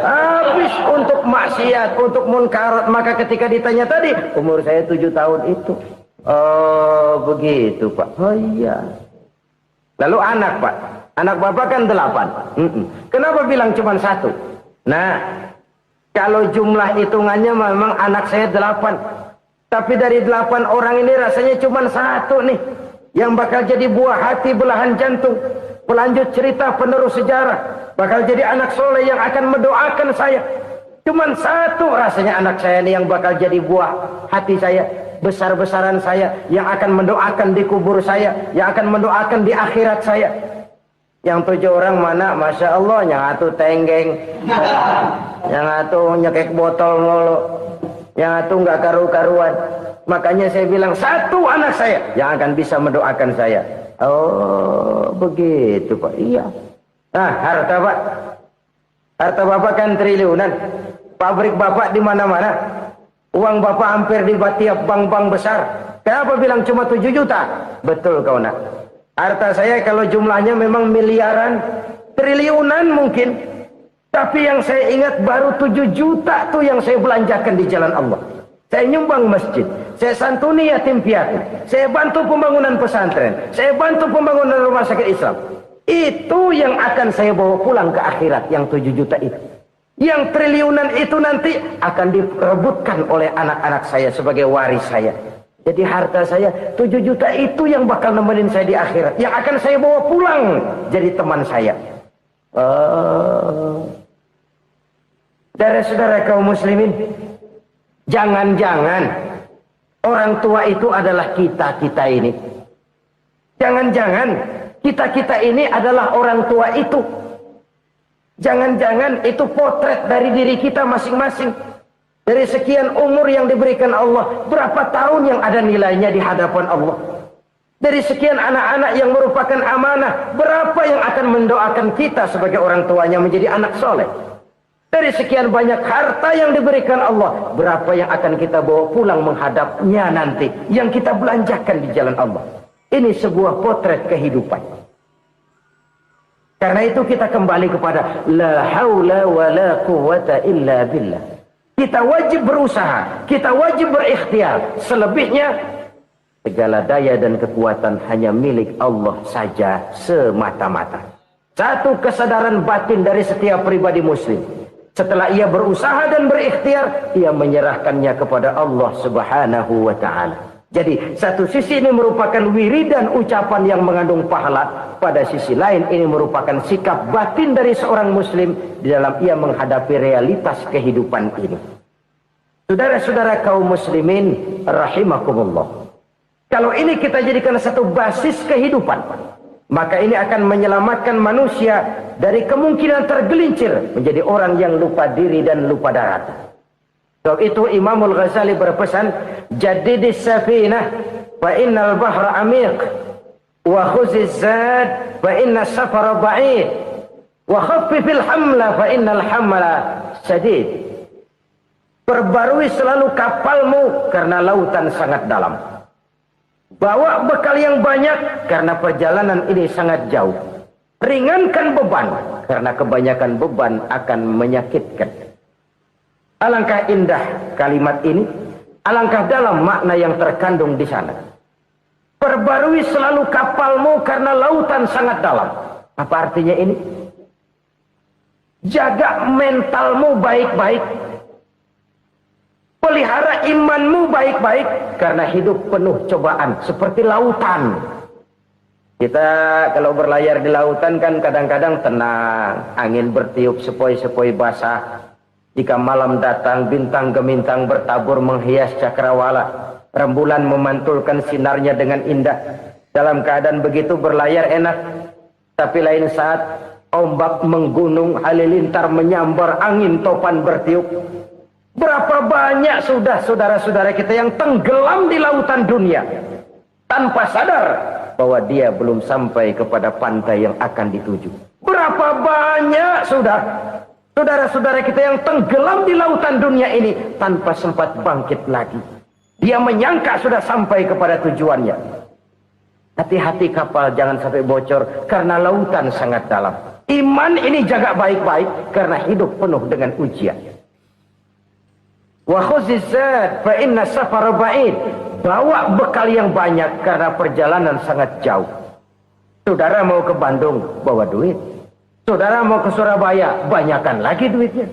Habis untuk maksiat, untuk munkarat. Maka ketika ditanya tadi, umur saya 7 tahun itu. Oh begitu Pak. Oh iya. Lalu anak Pak. Anak Bapak kan 8. Kenapa bilang cuma 1? Nah, kalau jumlah hitungannya memang anak saya 8. Tapi dari 8 orang ini rasanya cuma 1 nih. Yang bakal jadi buah hati, belahan jantung. Pelanjut cerita, penerus sejarah. Bakal jadi anak soleh yang akan mendoakan saya. Cuma 1 rasanya anak saya ini yang bakal jadi buah hati saya. Besar-besaran saya. Yang akan mendoakan di kubur saya. Yang akan mendoakan di akhirat saya. Yang 7 orang mana? Masya Allah. Yang 1 tenggeng. Yang 1 nyekek botol mulu. Yang itu nggak karu-karuan. Makanya saya bilang 1 anak saya yang akan bisa mendoakan saya. Oh begitu Pak. Iya. Nah harta Pak, harta Bapak kan triliunan. Pabrik Bapak di mana-mana. Uang Bapak hampir di tiap bank-bank besar. Kenapa bilang cuma 7 juta? Betul kau nak. Harta saya kalau jumlahnya memang miliaran, triliunan mungkin. Tapi yang saya ingat baru 7 juta tuh yang saya belanjakan di jalan Allah. Saya nyumbang masjid. Saya santuni yatim piatu. Saya bantu pembangunan pesantren. Saya bantu pembangunan rumah sakit Islam. Itu yang akan saya bawa pulang ke akhirat. Yang 7 juta itu. Yang triliunan itu nanti akan direbutkan oleh anak-anak saya sebagai waris saya. Jadi harta saya 7 juta itu yang bakal nemenin saya di akhirat. Yang akan saya bawa pulang jadi teman saya. Saudara-saudara kaum muslimin, jangan-jangan orang tua itu adalah kita-kita ini. Jangan-jangan kita-kita ini adalah orang tua itu. Jangan-jangan itu potret dari diri kita masing-masing. Dari sekian umur yang diberikan Allah, berapa tahun yang ada nilainya di hadapan Allah. Dari sekian anak-anak yang merupakan amanah, berapa yang akan mendoakan kita sebagai orang tuanya menjadi anak soleh. Dari sekian banyak harta yang diberikan Allah, berapa yang akan kita bawa pulang menghadapnya nanti, yang kita belanjakan di jalan Allah. Ini sebuah potret kehidupan. Karena itu kita kembali kepada la haula wa la quwwata illa billah. Kita wajib berusaha, kita wajib berikhtiar. Selebihnya segala daya dan kekuatan hanya milik Allah saja semata-mata. Satu kesadaran batin dari setiap pribadi muslim. Setelah ia berusaha dan berikhtiar, ia menyerahkannya kepada Allah Subhanahu wa ta'ala. Jadi, satu sisi ini merupakan wiridan ucapan yang mengandung pahala. Pada sisi lain, ini merupakan sikap batin dari seorang muslim di dalam ia menghadapi realitas kehidupan ini. Saudara-saudara kaum muslimin, rahimakumullah. Kalau ini kita jadikan satu basis kehidupan, maka ini akan menyelamatkan manusia dari kemungkinan tergelincir menjadi orang yang lupa diri dan lupa darat. Sebab itu Imamul Ghazali berpesan, jadidis safinah fa innal bahra amiq wa khuziz zad fa inna safara ba'id wa khaffifil hamla fa innal hamla sadid. Perbarui selalu kapalmu karena lautan sangat dalam. Bawa bekal yang banyak karena perjalanan ini sangat jauh. Ringankan beban karena kebanyakan beban akan menyakitkan. Alangkah indah kalimat ini, alangkah dalam makna yang terkandung di sana. Perbarui selalu kapalmu karena lautan sangat dalam. Apa artinya ini? Jaga mentalmu baik-baik. Pelihara imanmu baik-baik karena hidup penuh cobaan seperti lautan. Kita kalau berlayar di lautan kan kadang-kadang tenang, angin bertiup sepoi-sepoi basah. Jika malam datang, bintang gemintang bertabur menghias cakrawala. Rembulan memantulkan sinarnya dengan indah. Dalam keadaan begitu berlayar enak. Tapi lain saat ombak menggunung, halilintar menyambar, angin topan bertiup. Berapa banyak sudah saudara-saudara kita yang tenggelam di lautan dunia tanpa sadar bahwa dia belum sampai kepada pantai yang akan dituju. Berapa banyak sudah saudara-saudara kita yang tenggelam di lautan dunia ini tanpa sempat bangkit lagi. Dia menyangka sudah sampai kepada tujuannya. Hati-hati kapal jangan sampai bocor karena lautan sangat dalam. Iman ini jaga baik-baik karena hidup penuh dengan ujian. Wa khuzizat fa inna safara ba'id. Bawa bekal yang banyak karena perjalanan sangat jauh. Saudara mau ke Bandung, bawa duit. Saudara mau ke Surabaya, banyakan lagi duitnya.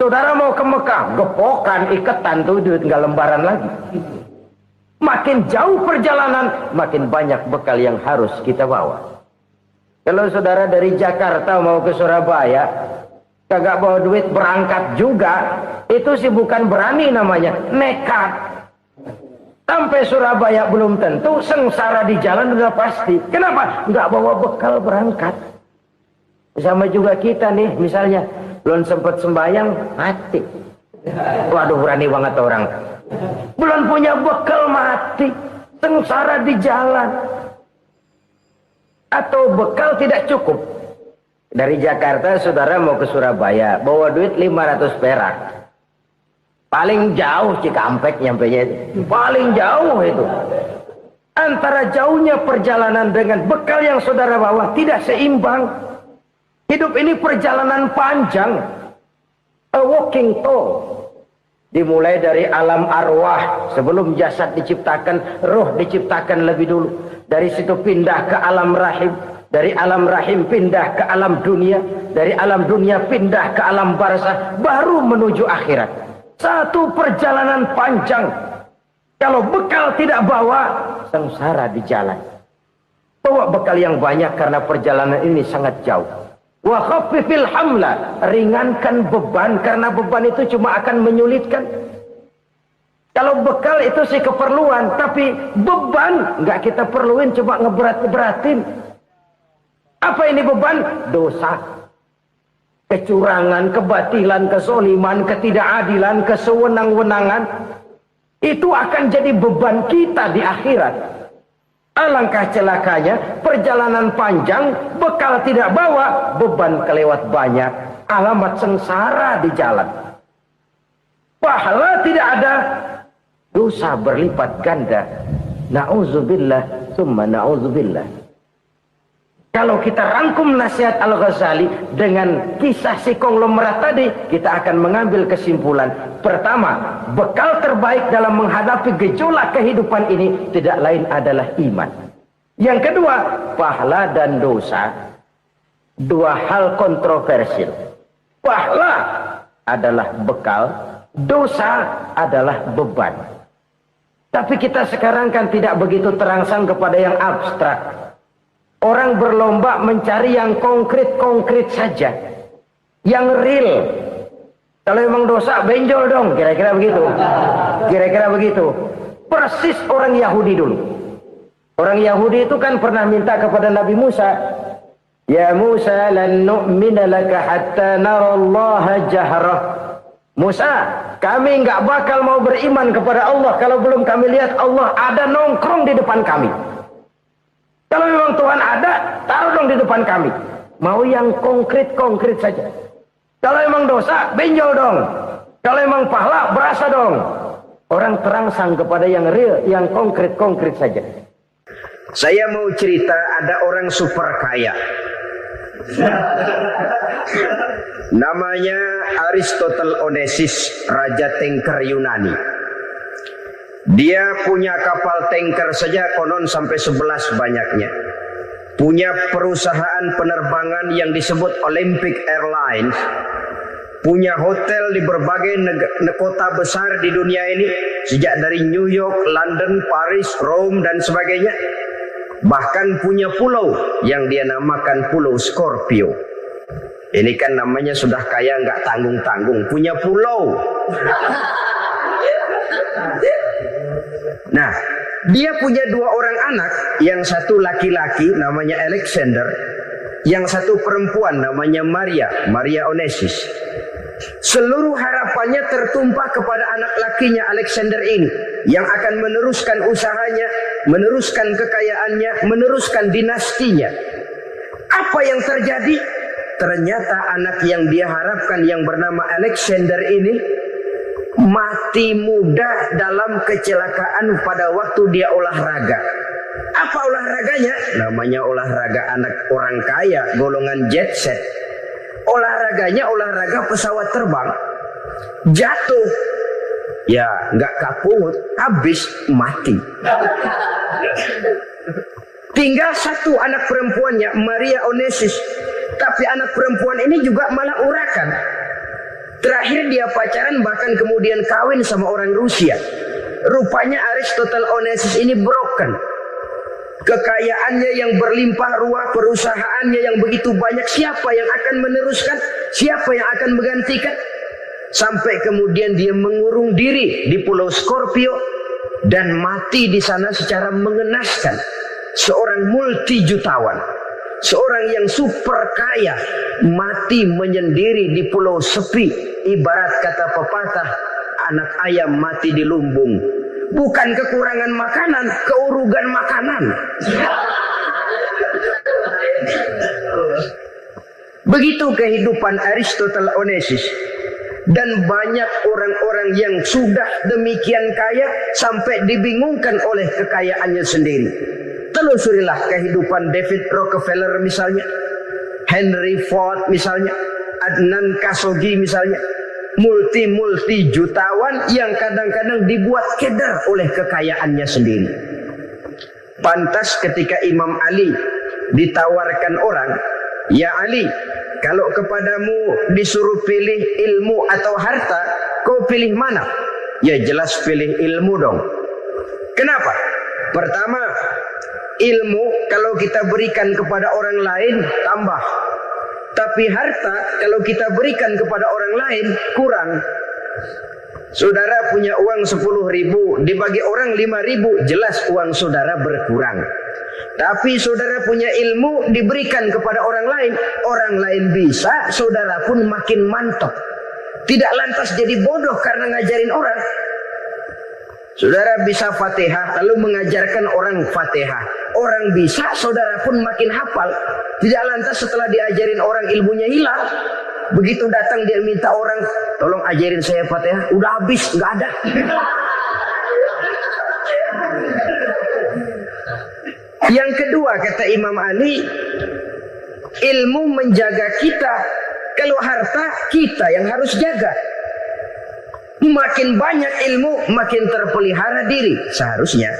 Saudara mau ke Mekah, gepokan, iketan tuh duit nggak lembaran lagi. Makin jauh perjalanan, makin banyak bekal yang harus kita bawa. Kalau saudara dari Jakarta mau ke Surabaya, kagak bawa duit berangkat juga, itu sih bukan berani namanya, nekat. Sampai Surabaya belum tentu, sengsara di jalan udah pasti. Kenapa? Nggak bawa bekal berangkat. Sama juga kita nih, misalnya belum sempat sembahyang, mati. Waduh, berani banget orang. Belum punya bekal, mati. Sengsara di jalan. Atau bekal tidak cukup. Dari Jakarta saudara mau ke Surabaya, bawa duit 500 perak. Paling jauh Cikampek nyampenya itu. Paling jauh itu. Antara jauhnya perjalanan dengan bekal yang saudara bawa tidak seimbang. Hidup ini perjalanan panjang. A walking tour. Dimulai dari alam arwah. Sebelum jasad diciptakan, roh diciptakan lebih dulu. Dari situ pindah ke alam rahim. Dari alam rahim pindah ke alam dunia. Dari alam dunia pindah ke alam barzah. Baru menuju akhirat. Satu perjalanan panjang. Kalau bekal tidak bawa, sengsara di jalan. Bawa bekal yang banyak karena perjalanan ini sangat jauh. Wa khaffifil hamla, ringankan beban karena beban itu cuma akan menyulitkan. Kalau bekal itu sih keperluan, tapi beban nggak kita perluin, cuma ngeberat-beratin. Apa ini beban? Dosa. Kecurangan, kebatilan, kesoliman, ketidakadilan, kesewenang-wenangan. Itu akan jadi beban kita di akhirat. Alangkah celakanya, perjalanan panjang, bekal tidak bawa, beban kelewat banyak, alamat sengsara di jalan. Pahala tidak ada, dosa berlipat ganda. Na'udzubillah, summa na'udzubillah. Kalau kita rangkum nasihat Al-Ghazali dengan kisah si konglomerat tadi, kita akan mengambil kesimpulan. Pertama, bekal terbaik dalam menghadapi gejolak kehidupan ini tidak lain adalah iman. Yang kedua, pahala dan dosa. Dua hal kontroversial. Pahala adalah bekal, dosa adalah beban. Tapi kita sekarang kan tidak begitu terangsang kepada yang abstrak. Orang berlomba mencari yang konkret-konkret saja. Yang real. Kalau memang dosa, benjol dong. Kira-kira begitu. Kira-kira begitu. Persis orang Yahudi dulu. Orang Yahudi itu kan pernah minta kepada Nabi Musa. Ya Musa, lan nu'mina laka hatta narallaha jahrah. Musa, kami nggak bakal mau beriman kepada Allah kalau belum kami lihat Allah ada nongkrong di depan kami. Kalau memang Tuhan ada, taruh dong di depan kami. Mau yang konkret-konkret saja. Kalau memang dosa, benjol dong. Kalau emang pahala, berasa dong. Orang terangsang kepada yang real, yang konkret-konkret saja. Saya mau cerita, ada orang super kaya. Namanya Aristotle Onesius, Raja Tanker Yunani. Dia punya kapal tanker saja konon sampai 11 banyaknya. Punya perusahaan penerbangan yang disebut Olympic Airlines. Punya hotel di berbagai kota besar di dunia ini. Sejak dari New York, London, Paris, Rome dan sebagainya. Bahkan punya pulau yang dia namakan Pulau Scorpio. Ini kan namanya sudah kaya nggak tanggung-tanggung, punya pulau. Nah, dia punya 2 orang anak, yang satu laki-laki namanya Alexander, yang satu perempuan namanya Maria Onesius. Seluruh harapannya tertumpah kepada anak lakinya Alexander ini, yang akan meneruskan usahanya, meneruskan kekayaannya, meneruskan dinastinya. Apa yang terjadi? Ternyata anak yang dia harapkan yang bernama Alexander ini mati muda dalam kecelakaan pada waktu dia olahraga. Apa olahraganya? Namanya olahraga anak orang kaya, golongan jet set. Olahraganya olahraga pesawat terbang. Jatuh. Ya, nggak kaput, habis mati. Tinggal satu anak perempuannya, Maria Onesius. Tapi anak perempuan ini juga malah urakan. Terakhir dia pacaran, bahkan kemudian kawin sama orang Rusia. Rupanya Aristotle Onesius ini broken. Kekayaannya yang berlimpah ruah, perusahaannya yang begitu banyak, siapa yang akan meneruskan? Siapa yang akan menggantikan? Sampai kemudian dia mengurung diri di Pulau Scorpio dan mati di sana secara mengenaskan. Seorang multi-jutawan, seorang yang super kaya, mati menyendiri di pulau sepi. Ibarat kata pepatah, anak ayam mati di lumbung. Bukan kekurangan makanan, keurugan makanan. Begitu kehidupan Aristotle Onesius. Dan banyak orang-orang yang sudah demikian kaya sampai dibingungkan oleh kekayaannya sendiri. Telusurilah kehidupan David Rockefeller misalnya, Henry Ford misalnya, Adnan Khashoggi misalnya. Multi jutawan yang kadang-kadang dibuat keder oleh kekayaannya sendiri. Pantas ketika Imam Ali ditawarkan orang, "Ya Ali, kalau kepadamu disuruh pilih ilmu atau harta, kau pilih mana?" Ya jelas pilih ilmu dong. Kenapa? Pertama, ilmu kalau kita berikan kepada orang lain tambah. Tapi harta kalau kita berikan kepada orang lain kurang. Saudara punya uang 10.000, dibagi orang 5.000, jelas uang saudara berkurang. Tapi saudara punya ilmu diberikan kepada orang lain bisa, saudara pun makin mantap. Tidak lantas jadi bodoh karena ngajarin orang. Saudara bisa Fatihah lalu mengajarkan orang Fatihah. Orang bisa, saudara pun makin hafal. Tidak lantas setelah diajarin orang ilmunya hilang. Begitu datang dia minta orang, "Tolong ajarin saya Fatihah." Udah habis, nggak ada. Yang kedua kata Imam Ali, ilmu menjaga kita. Kalau harta kita yang harus jaga. Makin banyak ilmu, makin terpelihara diri seharusnya.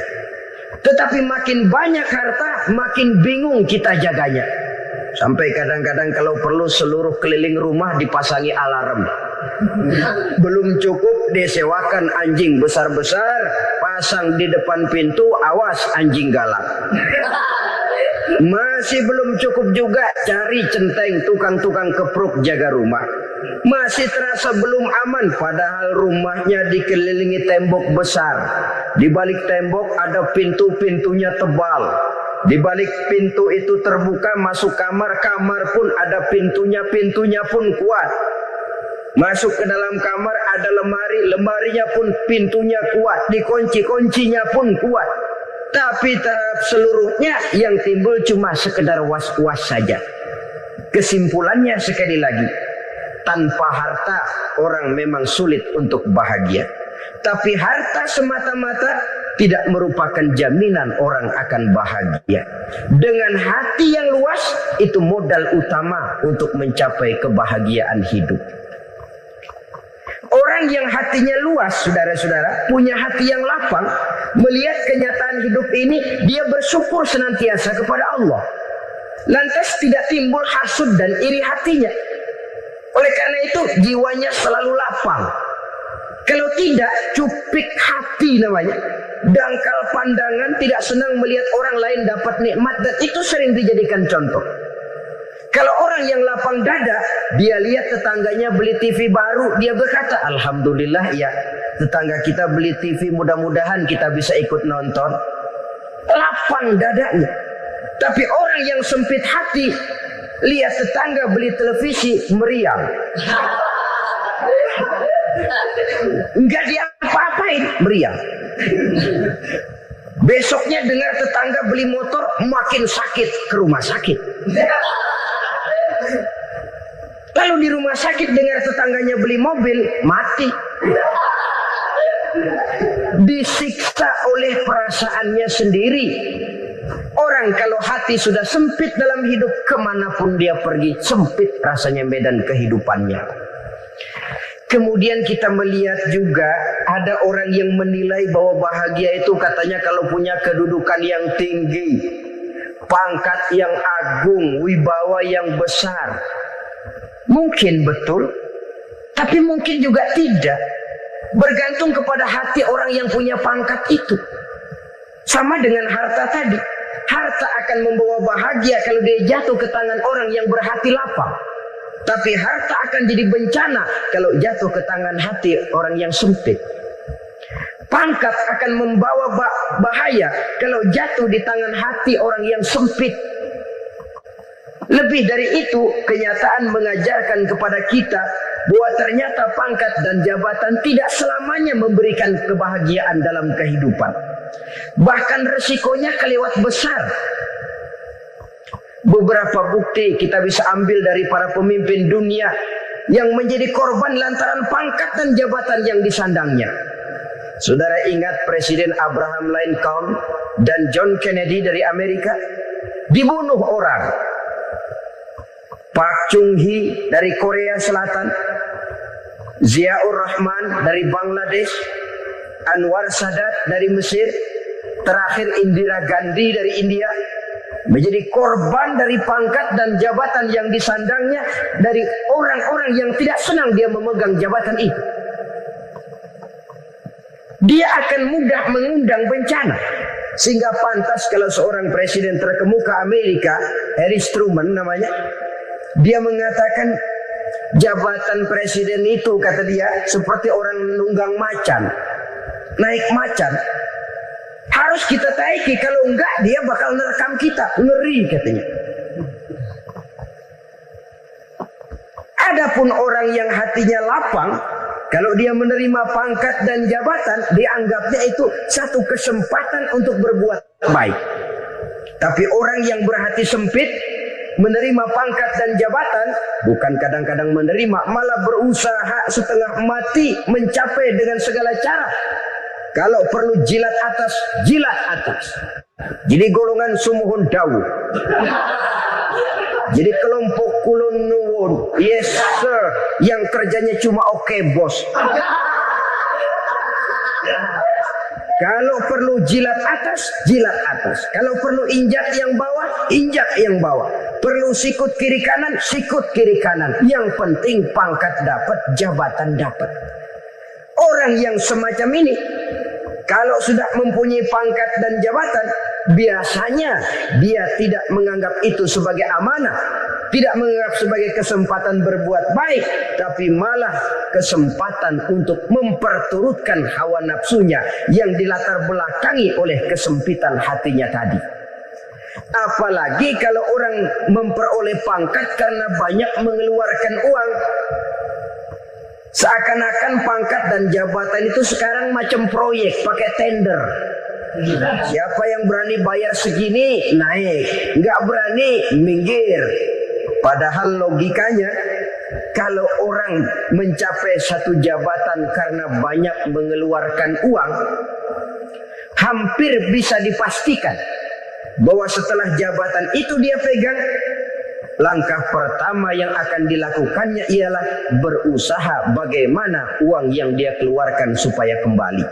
Tetapi makin banyak harta, makin bingung kita jaganya. Sampai kadang-kadang kalau perlu seluruh keliling rumah dipasangi alarm. Belum cukup disewakan anjing besar-besar, pasang di depan pintu, awas anjing galak. Masih belum cukup juga cari centeng tukang-tukang kepruk jaga rumah. Masih terasa belum aman, padahal rumahnya dikelilingi tembok besar. Di balik tembok ada pintu-pintunya tebal. Di balik pintu itu terbuka masuk kamar, kamar pun ada pintunya pun kuat. Masuk ke dalam kamar ada lemari, lemarinya pun pintunya kuat, dikunci-kuncinya pun kuat. Tapi tahap seluruhnya yang timbul cuma sekedar was-was saja. Kesimpulannya sekali lagi, tanpa harta orang memang sulit untuk bahagia. Tapi harta semata-mata tidak merupakan jaminan orang akan bahagia. Dengan hati yang luas, itu modal utama untuk mencapai kebahagiaan hidup. Orang yang hatinya luas, saudara-saudara, punya hati yang lapang, melihat kenyataan hidup ini, dia bersyukur senantiasa kepada Allah. Lantas tidak timbul hasud dan iri hatinya. Oleh karena itu, jiwanya selalu lapang. Kalau tidak, cupik hati namanya. Dangkal pandangan, tidak senang melihat orang lain dapat nikmat, dan itu sering dijadikan contoh. Kalau orang yang lapang dada, dia lihat tetangganya beli TV baru, dia berkata, alhamdulillah ya, tetangga kita beli TV, mudah-mudahan kita bisa ikut nonton. Lapang dadanya. Tapi orang yang sempit hati, lihat tetangga beli televisi, meriang. Enggak diapa-apain, meriang. Besoknya dengar tetangga beli motor, makin sakit, ke rumah sakit. Lalu di rumah sakit dengar tetangganya beli mobil, mati. Disiksa oleh perasaannya sendiri. Orang kalau hati sudah sempit dalam hidup, kemanapun dia pergi, sempit rasanya medan kehidupannya. Kemudian kita melihat juga ada orang yang menilai bahwa bahagia itu katanya kalau punya kedudukan yang tinggi, pangkat yang agung, wibawa yang besar. Mungkin betul, tapi mungkin juga tidak. Bergantung kepada hati orang yang punya pangkat itu. Sama dengan harta tadi. Harta akan membawa bahagia kalau dia jatuh ke tangan orang yang berhati lapang. Tapi harta akan jadi bencana kalau jatuh ke tangan hati orang yang sempit. Pangkat akan membawa bahaya kalau jatuh di tangan hati orang yang sempit. Lebih dari itu, kenyataan mengajarkan kepada kita bahwa ternyata pangkat dan jabatan tidak selamanya memberikan kebahagiaan dalam kehidupan. Bahkan resikonya kelewat besar. Beberapa bukti kita bisa ambil dari para pemimpin dunia yang menjadi korban lantaran pangkat dan jabatan yang disandangnya. Saudara ingat Presiden Abraham Lincoln dan John Kennedy dari Amerika dibunuh orang. Park Chung-hee dari Korea Selatan, Ziaur Rahman dari Bangladesh, Anwar Sadat dari Mesir, terakhir Indira Gandhi dari India, menjadi korban dari pangkat dan jabatan yang disandangnya dari orang-orang yang tidak senang dia memegang jabatan itu. Dia akan mudah mengundang bencana. Sehingga pantas kalau seorang presiden terkemuka Amerika, Harry Truman namanya, dia mengatakan jabatan presiden itu, kata dia, seperti orang nunggang macan, naik macan. Harus kita taiki, kalau enggak dia bakal nerekam kita, ngeri katanya. Adapun orang yang hatinya lapang, kalau dia menerima pangkat dan jabatan, dianggapnya itu satu kesempatan untuk berbuat baik. Tapi orang yang berhati sempit, menerima pangkat dan jabatan, bukan kadang-kadang menerima, malah berusaha setengah mati mencapai dengan segala cara. Kalau perlu jilat atas, jilat atas. Jadi golongan sumuhun dawu. Jadi kelompok kulon nuwun, yes sir, yang kerjanya cuma oke bos. Kalau perlu jilat atas, jilat atas. Kalau perlu injak yang bawah, injak yang bawah. Perlu sikut kiri kanan, sikut kiri kanan. Yang penting pangkat dapat, jabatan dapat. Orang yang semacam ini, kalau sudah mempunyai pangkat dan jabatan, biasanya dia tidak menganggap itu sebagai amanah, tidak menganggap sebagai kesempatan berbuat baik, tapi malah kesempatan untuk memperturutkan hawa nafsunya yang dilatar belakangi oleh kesempitan hatinya tadi. Apalagi kalau orang memperoleh pangkat karena banyak mengeluarkan uang. Seakan-akan pangkat dan jabatan itu sekarang macam proyek, pakai tender. Siapa yang berani bayar segini, naik. Nggak berani, minggir. Padahal logikanya, kalau orang mencapai satu jabatan karena banyak mengeluarkan uang, hampir bisa dipastikan bahwa setelah jabatan itu dia pegang, langkah pertama yang akan dilakukannya ialah berusaha bagaimana uang yang dia keluarkan supaya kembali.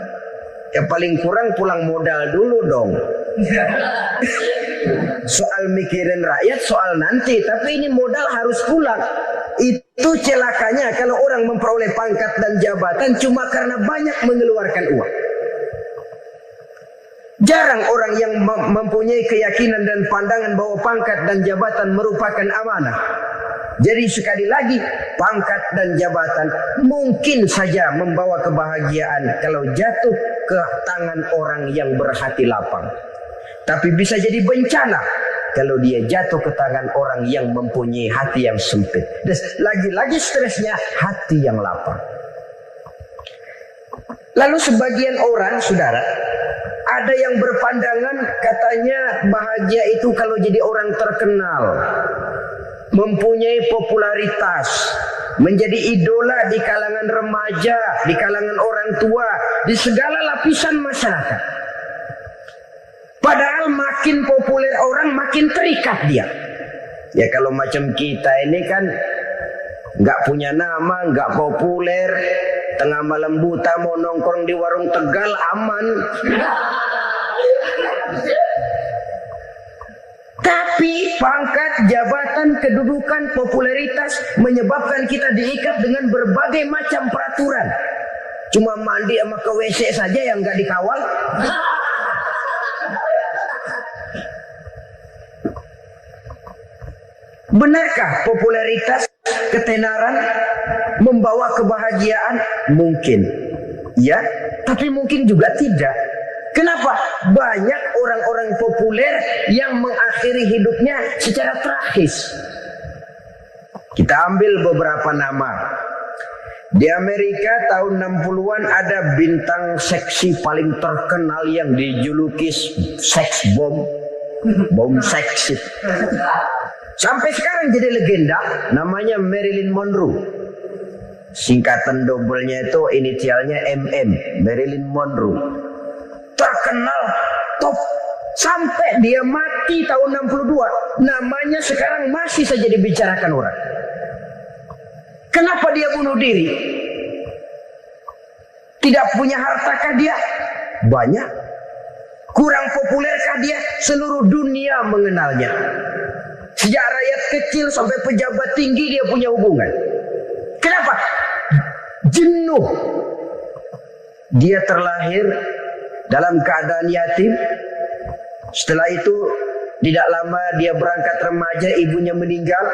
Ya paling kurang pulang modal dulu dong. Soal mikirin rakyat, soal nanti, tapi ini modal harus pulang. Itu celakanya kalau orang memperoleh pangkat dan jabatan cuma karena banyak mengeluarkan uang. Jarang orang yang mempunyai keyakinan dan pandangan bahwa pangkat dan jabatan merupakan amanah. Jadi sekali lagi, pangkat dan jabatan mungkin saja membawa kebahagiaan kalau jatuh ke tangan orang yang berhati lapang. Tapi bisa jadi bencana kalau dia jatuh ke tangan orang yang mempunyai hati yang sempit. Dan lagi-lagi stresnya hati yang lapang. Lalu sebagian orang, saudara, ada yang berpandangan katanya bahagia itu kalau jadi orang terkenal, mempunyai popularitas, menjadi idola di kalangan remaja, di kalangan orang tua, di segala lapisan masyarakat. Padahal makin populer orang makin terikat dia. Ya kalau macam kita ini kan nggak punya nama, nggak populer, tengah malam buta mau nongkrong di warung Tegal aman. Tapi pangkat, jabatan, kedudukan, popularitas menyebabkan kita diikat dengan berbagai macam peraturan. Cuma mandi sama ke WC saja yang nggak dikawal. Benarkah popularitas, ketenaran membawa kebahagiaan? Mungkin. Ya, tapi mungkin juga tidak. Kenapa? Banyak orang-orang populer yang mengakhiri hidupnya secara tragis. Kita ambil beberapa nama. Di Amerika tahun 60-an ada bintang seksi paling terkenal yang dijuluki seks bom. Bom seksi. Sampai sekarang jadi legenda, namanya Marilyn Monroe. Singkatan dobelnya itu inisialnya MM, Marilyn Monroe. Terkenal, top, sampai dia mati tahun 62. Namanya sekarang masih saja dibicarakan orang. Kenapa dia bunuh diri? Tidak punya hartakah dia? Banyak. Kurang populerkah dia? Seluruh dunia mengenalnya. Sejak rakyat kecil sampai pejabat tinggi dia punya hubungan. Kenapa? Jenuh. Dia terlahir dalam keadaan yatim. Setelah itu tidak lama dia berangkat remaja, ibunya meninggal.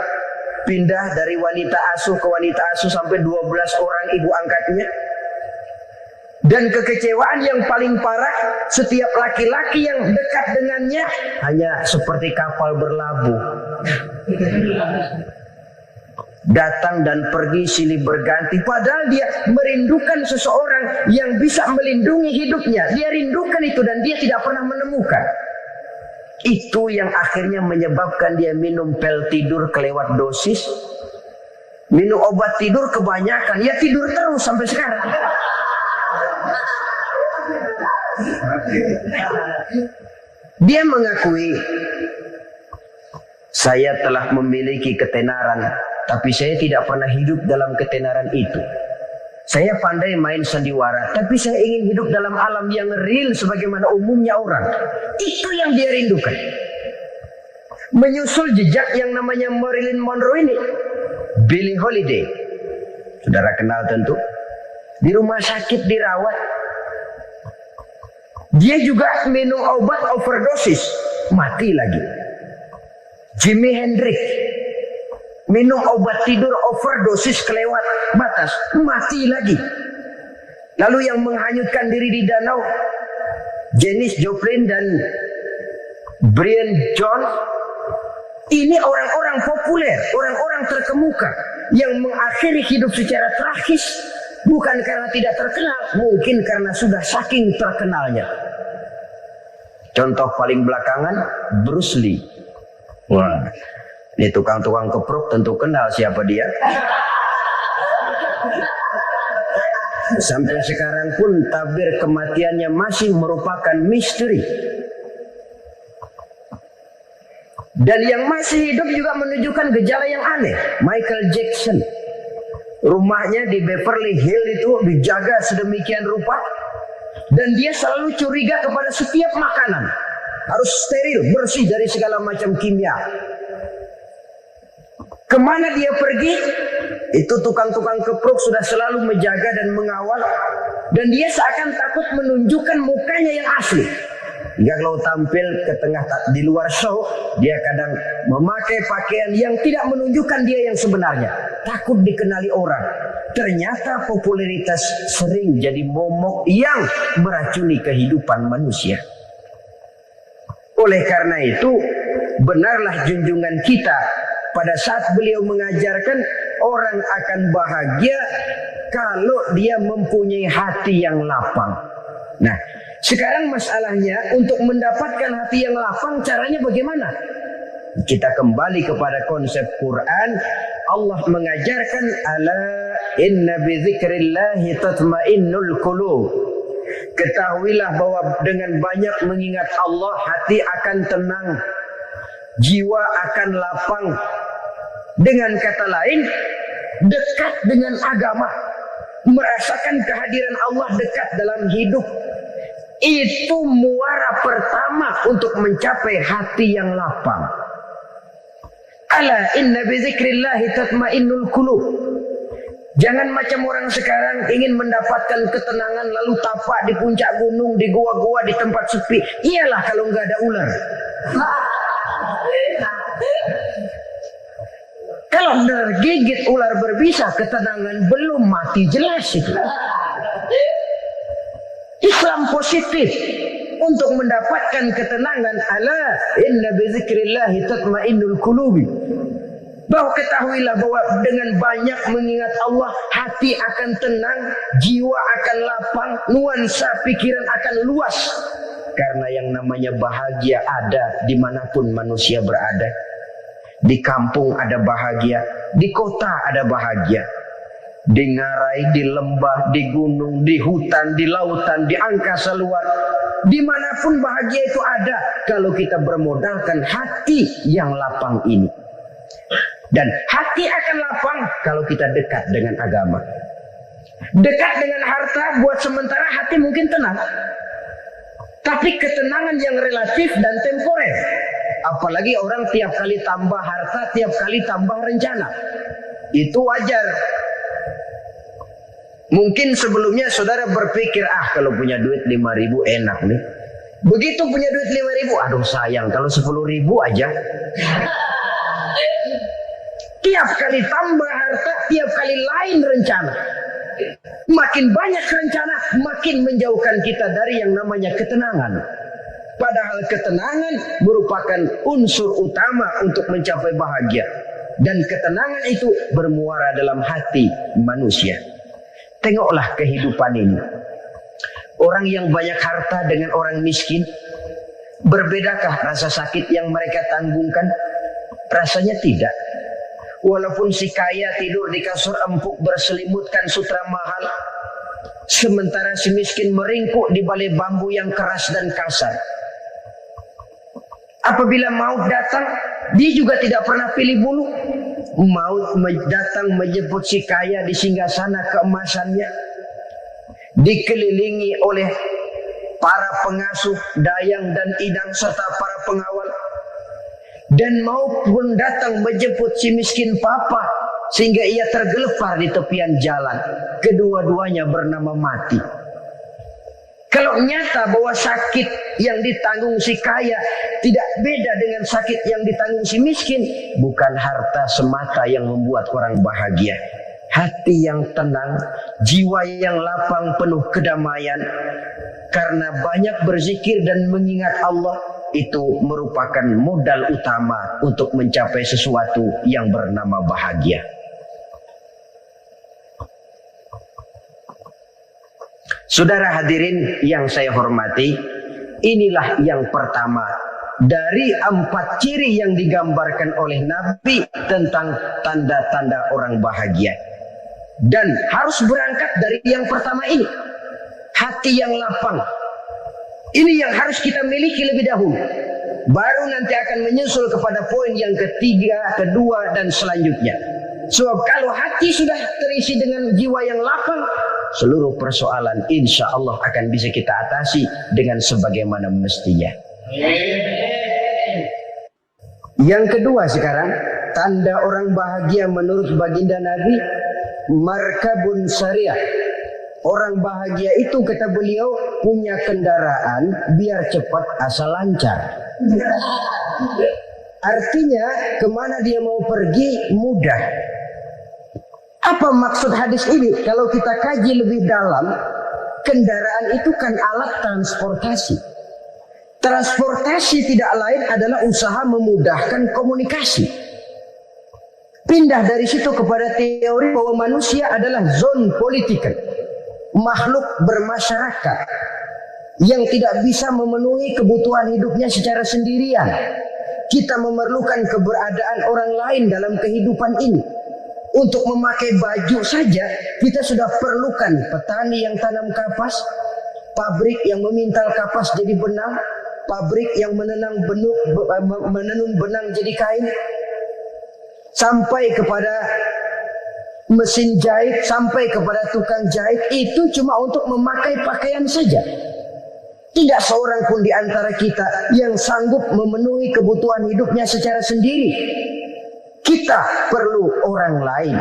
Pindah dari wanita asuh ke wanita asuh sampai 12 orang ibu angkatnya. Dan kekecewaan yang paling parah, setiap laki-laki yang dekat dengannya hanya seperti kapal berlabuh. Datang dan pergi silih berganti. Padahal dia merindukan seseorang yang bisa melindungi hidupnya. Dia rindukan itu dan dia tidak pernah menemukan. Itu yang akhirnya menyebabkan dia minum pil tidur kelewat dosis. Minum obat tidur kebanyakan. Ya tidur terus sampai sekarang. Dia mengakui, saya telah memiliki ketenaran, tapi saya tidak pernah hidup dalam ketenaran itu. Saya pandai main sandiwara, tapi saya ingin hidup dalam alam yang real sebagaimana umumnya orang. Itu yang dia rindukan. Menyusul jejak yang namanya Marilyn Monroe ini, Billie Holiday, saudara kenal tentu. Di rumah sakit dirawat. Dia juga minum obat overdosis, mati lagi. Jimi Hendrix minum obat tidur overdosis kelewat batas, mati lagi. Lalu yang menghanyutkan diri di danau, Janis Joplin dan Brian Jones. Ini orang-orang populer, orang-orang terkemuka yang mengakhiri hidup secara tragis. Bukan karena tidak terkenal, mungkin karena sudah saking terkenalnya. Contoh paling belakangan, Bruce Lee. Wah, ini tukang-tukang keprok tentu kenal siapa dia. Sampai sekarang pun tabir kematiannya masih merupakan misteri. Dan yang masih hidup juga menunjukkan gejala yang aneh. Michael Jackson, rumahnya di Beverly Hills itu dijaga sedemikian rupa, dan dia selalu curiga kepada setiap makanan harus steril, bersih dari segala macam kimia. Kemana dia pergi, itu tukang-tukang kepruk sudah selalu menjaga dan mengawal, dan dia seakan takut menunjukkan mukanya yang asli. Hingga kalau tampil ke tengah di luar show, dia kadang memakai pakaian yang tidak menunjukkan dia yang sebenarnya. Takut dikenali orang. Ternyata popularitas sering jadi momok yang meracuni kehidupan manusia. Oleh karena itu, benarlah junjungan kita pada saat beliau mengajarkan orang akan bahagia kalau dia mempunyai hati yang lapang. Nah, sekarang masalahnya untuk mendapatkan hati yang lapang, caranya bagaimana? Kita kembali kepada konsep Quran. Allah mengajarkan, ala inna bi dzikrillahi tatmainnul qulub. Ketahuilah bahwa dengan banyak mengingat Allah, hati akan tenang, jiwa akan lapang. Dengan kata lain, dekat dengan agama, merasakan kehadiran Allah dekat dalam hidup. Itu muara pertama untuk mencapai hati yang lapang. Ala inna bi dzikrillahi tatmainnul qulub. Jangan macam orang sekarang ingin mendapatkan ketenangan lalu tapak di puncak gunung, di gua-gua, di tempat sepi. Iyalah kalau nggak ada ular. Kalau tergigit ular berbisa, ketenangan belum mati jelas itu. Islam positif untuk mendapatkan ketenangan. Ala inna bi dzikrillahi tatmainnul qulubi. Bahwa ketahuilah bahwa dengan banyak mengingat Allah, hati akan tenang, jiwa akan lapang, nuansa pikiran akan luas. Karena yang namanya bahagia ada dimanapun manusia berada. Di kampung ada bahagia, di kota ada bahagia. Di ngarai, di lembah, di gunung, di hutan, di lautan, di angkasa luar, dimanapun bahagia itu ada kalau kita bermodalkan hati yang lapang ini. Dan hati akan lapang kalau kita dekat dengan agama. Dekat dengan harta buat sementara hati mungkin tenang, tapi ketenangan yang relatif dan temporer. Apalagi orang tiap kali tambah harta, tiap kali tambah rencana. Itu wajar. Mungkin sebelumnya saudara berpikir, kalau punya duit 5.000 enak nih. Begitu punya duit 5.000, aduh sayang kalau 10.000 aja. Tiap kali tambah harta, tiap kali lain rencana. Makin banyak rencana, makin menjauhkan kita dari yang namanya ketenangan. Padahal ketenangan merupakan unsur utama untuk mencapai bahagia. Dan ketenangan itu bermuara dalam hati manusia. Tengoklah kehidupan ini. Orang yang banyak harta dengan orang miskin, berbedakah rasa sakit yang mereka tanggungkan? Rasanya tidak. Walaupun si kaya tidur di kasur empuk berselimutkan sutra mahal, sementara si miskin meringkuk di balai bambu yang keras dan kasar. Apabila maut datang, dia juga tidak pernah pilih bulu. Maut datang menjemput si kaya di singgasana keemasannya, dikelilingi oleh para pengasuh, dayang dan idang serta para pengawal. Dan maupun datang menjemput si miskin papa sehingga ia tergelepar di tepian jalan. Kedua-duanya bernama mati. Kalau nyata bahwa sakit yang ditanggung si kaya tidak beda dengan sakit yang ditanggung si miskin, bukan harta semata yang membuat orang bahagia. Hati yang tenang, jiwa yang lapang penuh kedamaian. Karena banyak berzikir dan mengingat Allah, itu merupakan modal utama untuk mencapai sesuatu yang bernama bahagia. Saudara hadirin yang saya hormati, inilah yang pertama dari 4 ciri yang digambarkan oleh Nabi tentang tanda-tanda orang bahagia. Dan harus berangkat dari yang pertama ini, hati yang lapang. Ini yang harus kita miliki lebih dahulu. Baru nanti akan menyusul kepada poin yang ketiga, kedua, dan selanjutnya. Sebab kalau hati sudah terisi dengan jiwa yang lapang, seluruh persoalan insya Allah akan bisa kita atasi dengan sebagaimana mestinya. Yang kedua sekarang, tanda orang bahagia menurut baginda Nabi, markabun syariah. Orang bahagia itu kata beliau punya kendaraan biar cepat asal lancar. Artinya kemana dia mau pergi mudah. Apa maksud hadis ini? Kalau kita kaji lebih dalam, kendaraan itu kan alat transportasi. Transportasi tidak lain adalah usaha memudahkan komunikasi. Pindah dari situ kepada teori bahwa manusia adalah zon political, makhluk bermasyarakat yang tidak bisa memenuhi kebutuhan hidupnya secara sendirian. Kita memerlukan keberadaan orang lain dalam kehidupan ini. Untuk memakai baju saja kita sudah perlukan petani yang tanam kapas, pabrik yang memintal kapas jadi benang, pabrik yang menenun benang jadi kain, sampai kepada mesin jahit, sampai kepada tukang jahit. Itu cuma untuk memakai pakaian saja. Tidak seorang pun di antara kita yang sanggup memenuhi kebutuhan hidupnya secara sendiri. Kita perlu orang lain.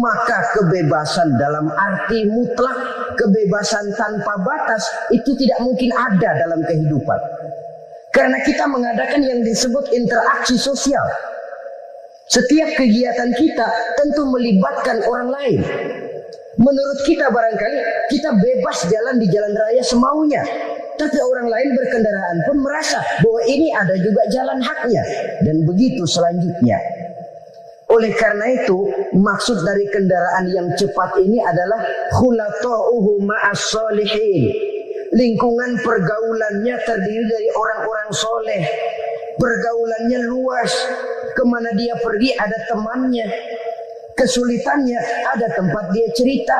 Maka kebebasan dalam arti mutlak, kebebasan tanpa batas, itu tidak mungkin ada dalam kehidupan. Karena kita mengadakan yang disebut interaksi sosial. Setiap kegiatan kita tentu melibatkan orang lain. Menurut kita barangkali kita bebas jalan di jalan raya semaunya. Tapi orang lain berkendaraan pun merasa bahwa ini ada juga jalan haknya. Dan begitu selanjutnya. Oleh karena itu, maksud dari kendaraan yang cepat ini adalah khulata'uhu ma'as solihin. Lingkungan pergaulannya terdiri dari orang-orang soleh. Pergaulannya luas. Kemana dia pergi ada temannya. Kesulitannya ada tempat dia cerita.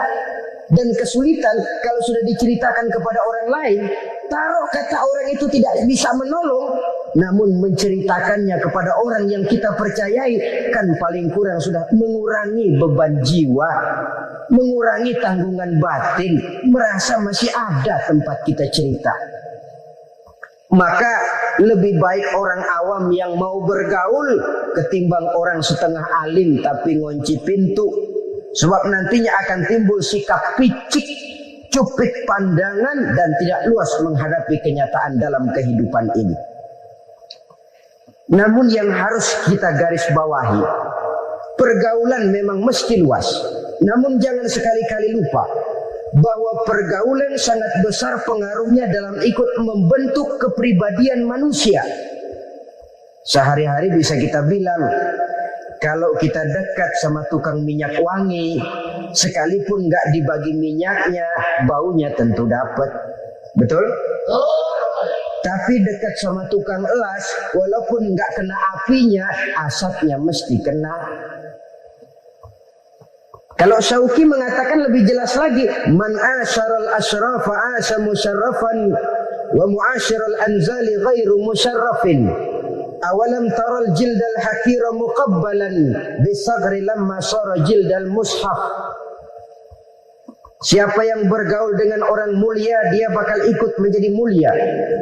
Dan kesulitan kalau sudah diceritakan kepada orang lain, taruh kata orang itu tidak bisa menolong, namun menceritakannya kepada orang yang kita percayai, kan paling kurang sudah mengurangi beban jiwa, mengurangi tanggungan batin, merasa masih ada tempat kita cerita. Maka lebih baik orang awam yang mau bergaul ketimbang orang setengah alim tapi ngunci pintu. Sebab nantinya akan timbul sikap picik, cupik pandangan, dan tidak luas menghadapi kenyataan dalam kehidupan ini. Namun yang harus kita garis bawahi, pergaulan memang mesti luas. Namun jangan sekali-kali lupa bahwa pergaulan sangat besar pengaruhnya dalam ikut membentuk kepribadian manusia. Sehari-hari bisa kita bilang, kalau kita dekat sama tukang minyak wangi, sekalipun nggak dibagi minyaknya, baunya tentu dapat. Betul? Tapi dekat sama tukang elas, walaupun nggak kena apinya, asapnya mesti kena. Kalau Syauqi mengatakan lebih jelas lagi, man asyaral asrafa asa musyarrafan wa muasyiral anzali ghairu musyarrafin. Awalam taral jildal hakira muqabbalan bisagri lamma sara jildal mushaf. Siapa yang bergaul dengan orang mulia, dia bakal ikut menjadi mulia.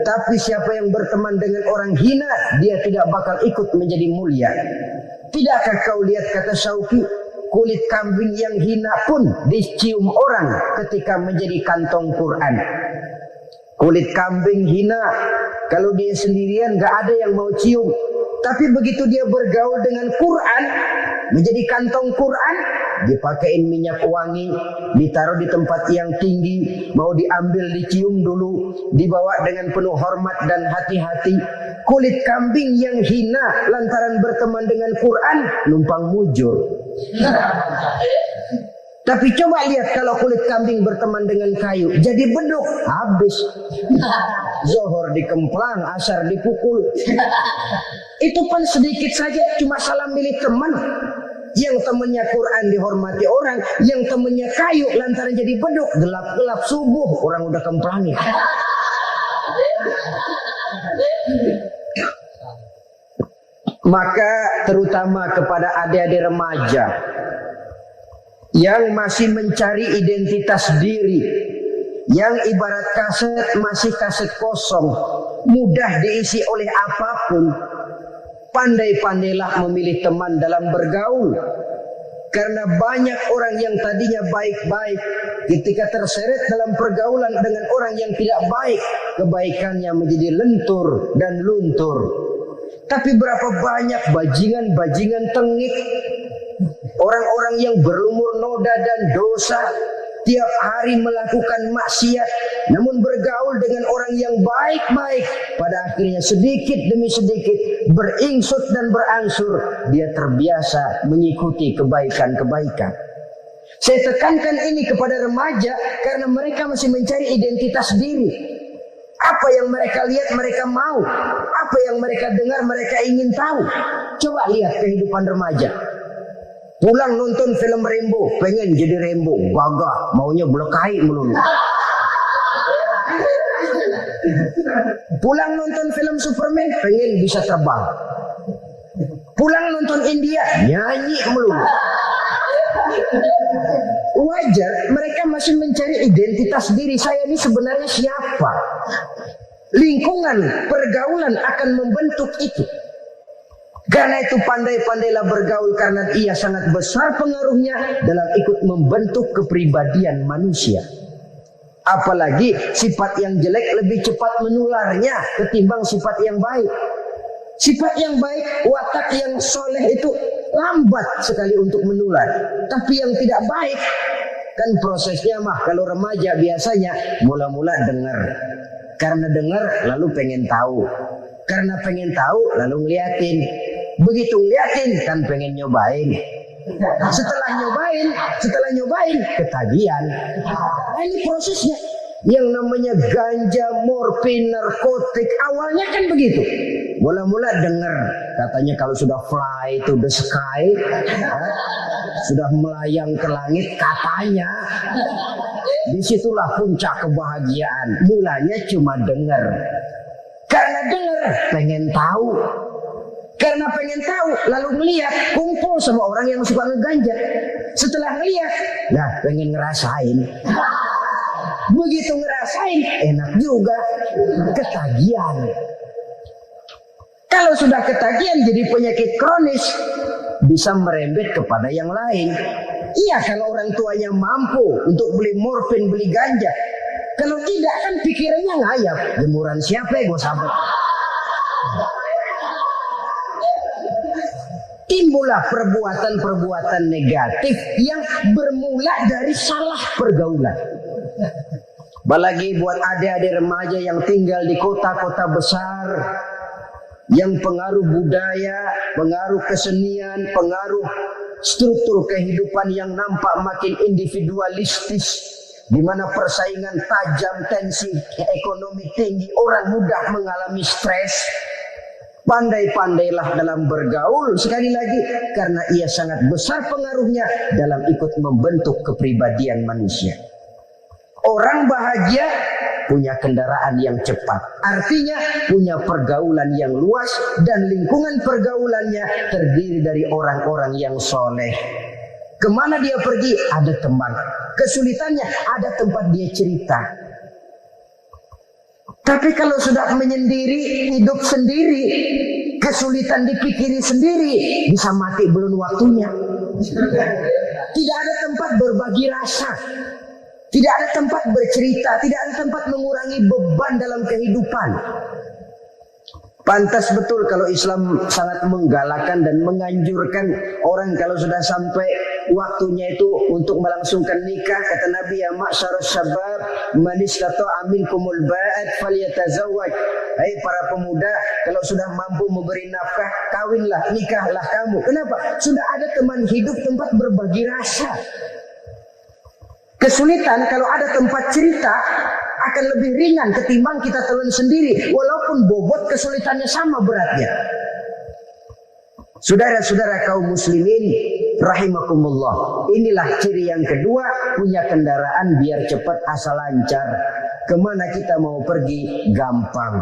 Tapi siapa yang berteman dengan orang hina, dia tidak bakal ikut menjadi mulia. Tidakkah kau lihat, kata Syauqi, kulit kambing yang hina pun dicium orang ketika menjadi kantong Quran. Kulit kambing hina, kalau dia sendirian gak ada yang mau cium. Tapi begitu dia bergaul dengan Quran, menjadi kantong Quran, dipakein minyak wangi, ditaruh di tempat yang tinggi, mau diambil dicium dulu, dibawa dengan penuh hormat dan hati-hati. Kulit kambing yang hina lantaran berteman dengan Quran, numpang mujur. Tapi coba lihat kalau kulit kambing berteman dengan kayu, jadi beduk, habis. Zohor dikemplang, asar dipukul. Itu pun sedikit saja, cuma salah milih teman. Yang temannya Quran dihormati orang, yang temannya kayu lantaran jadi beduk, gelap-gelap subuh orang udah kemplangi. Maka terutama kepada adik-adik remaja yang masih mencari identitas diri, yang ibarat kaset masih kaset kosong, mudah diisi oleh apapun, pandai-pandailah memilih teman dalam bergaul. Karena banyak orang yang tadinya baik-baik, ketika terseret dalam pergaulan dengan orang yang tidak baik, kebaikannya menjadi lentur dan luntur. Tapi berapa banyak bajingan-bajingan tengik, orang-orang yang berlumur noda dan dosa, tiap hari melakukan maksiat, namun bergaul dengan orang yang baik-baik, pada akhirnya sedikit demi sedikit beringsut dan berangsur dia terbiasa mengikuti kebaikan-kebaikan. Saya tekankan ini kepada remaja karena mereka masih mencari identitas diri. Apa yang mereka lihat mereka mau, apa yang mereka dengar mereka ingin tahu. Coba lihat kehidupan remaja. Pulang nonton film Rambo, pengen jadi Rambo, gagah, maunya belekai melulu. Pulang nonton film Superman, pengen bisa terbang. Pulang nonton India, nyanyi melulu. Wajar, mereka masih mencari identitas diri. Saya ini sebenarnya siapa? Lingkungan, pergaulan akan membentuk itu. Karena itu pandai-pandailah bergaul karena ia sangat besar pengaruhnya dalam ikut membentuk kepribadian manusia. Apalagi sifat yang jelek lebih cepat menularnya ketimbang sifat yang baik. Sifat yang baik, watak yang soleh itu lambat sekali untuk menular. Tapi yang tidak baik, kan prosesnya mah kalau remaja biasanya mula-mula dengar. Karena dengar lalu pengen tahu. Karena pengen tahu lalu ngeliatin. Begitu ngeliatin kan pengen nyobain. Setelah nyobain ketagihan. Nah, ini prosesnya. Yang namanya ganja, morfin, narkotik awalnya kan begitu. Mula-mula dengar katanya kalau sudah fly to the sky, sudah melayang ke langit katanya. Disitulah puncak kebahagiaan. Mulanya cuma dengar. Karena dengar pengen tahu. Karena pengen tahu lalu melihat kumpul sama orang yang suka ngeganja. Setelah melihat, nah pengen ngerasain. Begitu ngerasain enak juga, ketagihan. Kalau sudah ketagihan jadi penyakit kronis, bisa merembet kepada yang lain. Iya kalau orang tuanya mampu untuk beli morfin, beli ganja. Kalau tidak kan pikirannya ngayap. Jemuran siapa ya gue sahabat? Timbullah perbuatan-perbuatan negatif yang bermula dari salah pergaulan. Apalagi buat adik-adik remaja yang tinggal di kota-kota besar, yang pengaruh budaya, pengaruh kesenian, pengaruh struktur kehidupan yang nampak makin individualistis, di mana persaingan tajam, tensi ekonomi tinggi, orang mudah mengalami stres. Pandai-pandailah dalam bergaul sekali lagi karena ia sangat besar pengaruhnya dalam ikut membentuk kepribadian manusia. Orang bahagia punya kendaraan yang cepat, artinya punya pergaulan yang luas dan lingkungan pergaulannya terdiri dari orang-orang yang soleh. Kemana dia pergi ada teman, kesulitannya ada tempat dia cerita. Tapi kalau sudah menyendiri, hidup sendiri, kesulitan dipikiri sendiri, bisa mati belum waktunya. Tidak ada tempat berbagi rasa, tidak ada tempat bercerita, tidak ada tempat mengurangi beban dalam kehidupan. Pantas betul kalau Islam sangat menggalakkan dan menganjurkan orang kalau sudah sampai waktunya itu untuk melangsungkan nikah. Kata Nabi, ya ma'syarus syabab man istata'a minkumul ba'at falyatazawwaj. Hai para pemuda, kalau sudah mampu memberi nafkah, kawinlah, nikahlah kamu. Kenapa? Sudah ada teman hidup, tempat berbagi rasa. Kesulitan kalau ada tempat cerita akan lebih ringan ketimbang kita telan sendiri, walaupun bobot kesulitannya sama beratnya. Saudara-saudara kaum muslimin, rahimakumullah. Inilah ciri yang kedua, punya kendaraan biar cepat asal lancar. Kemana kita mau pergi gampang.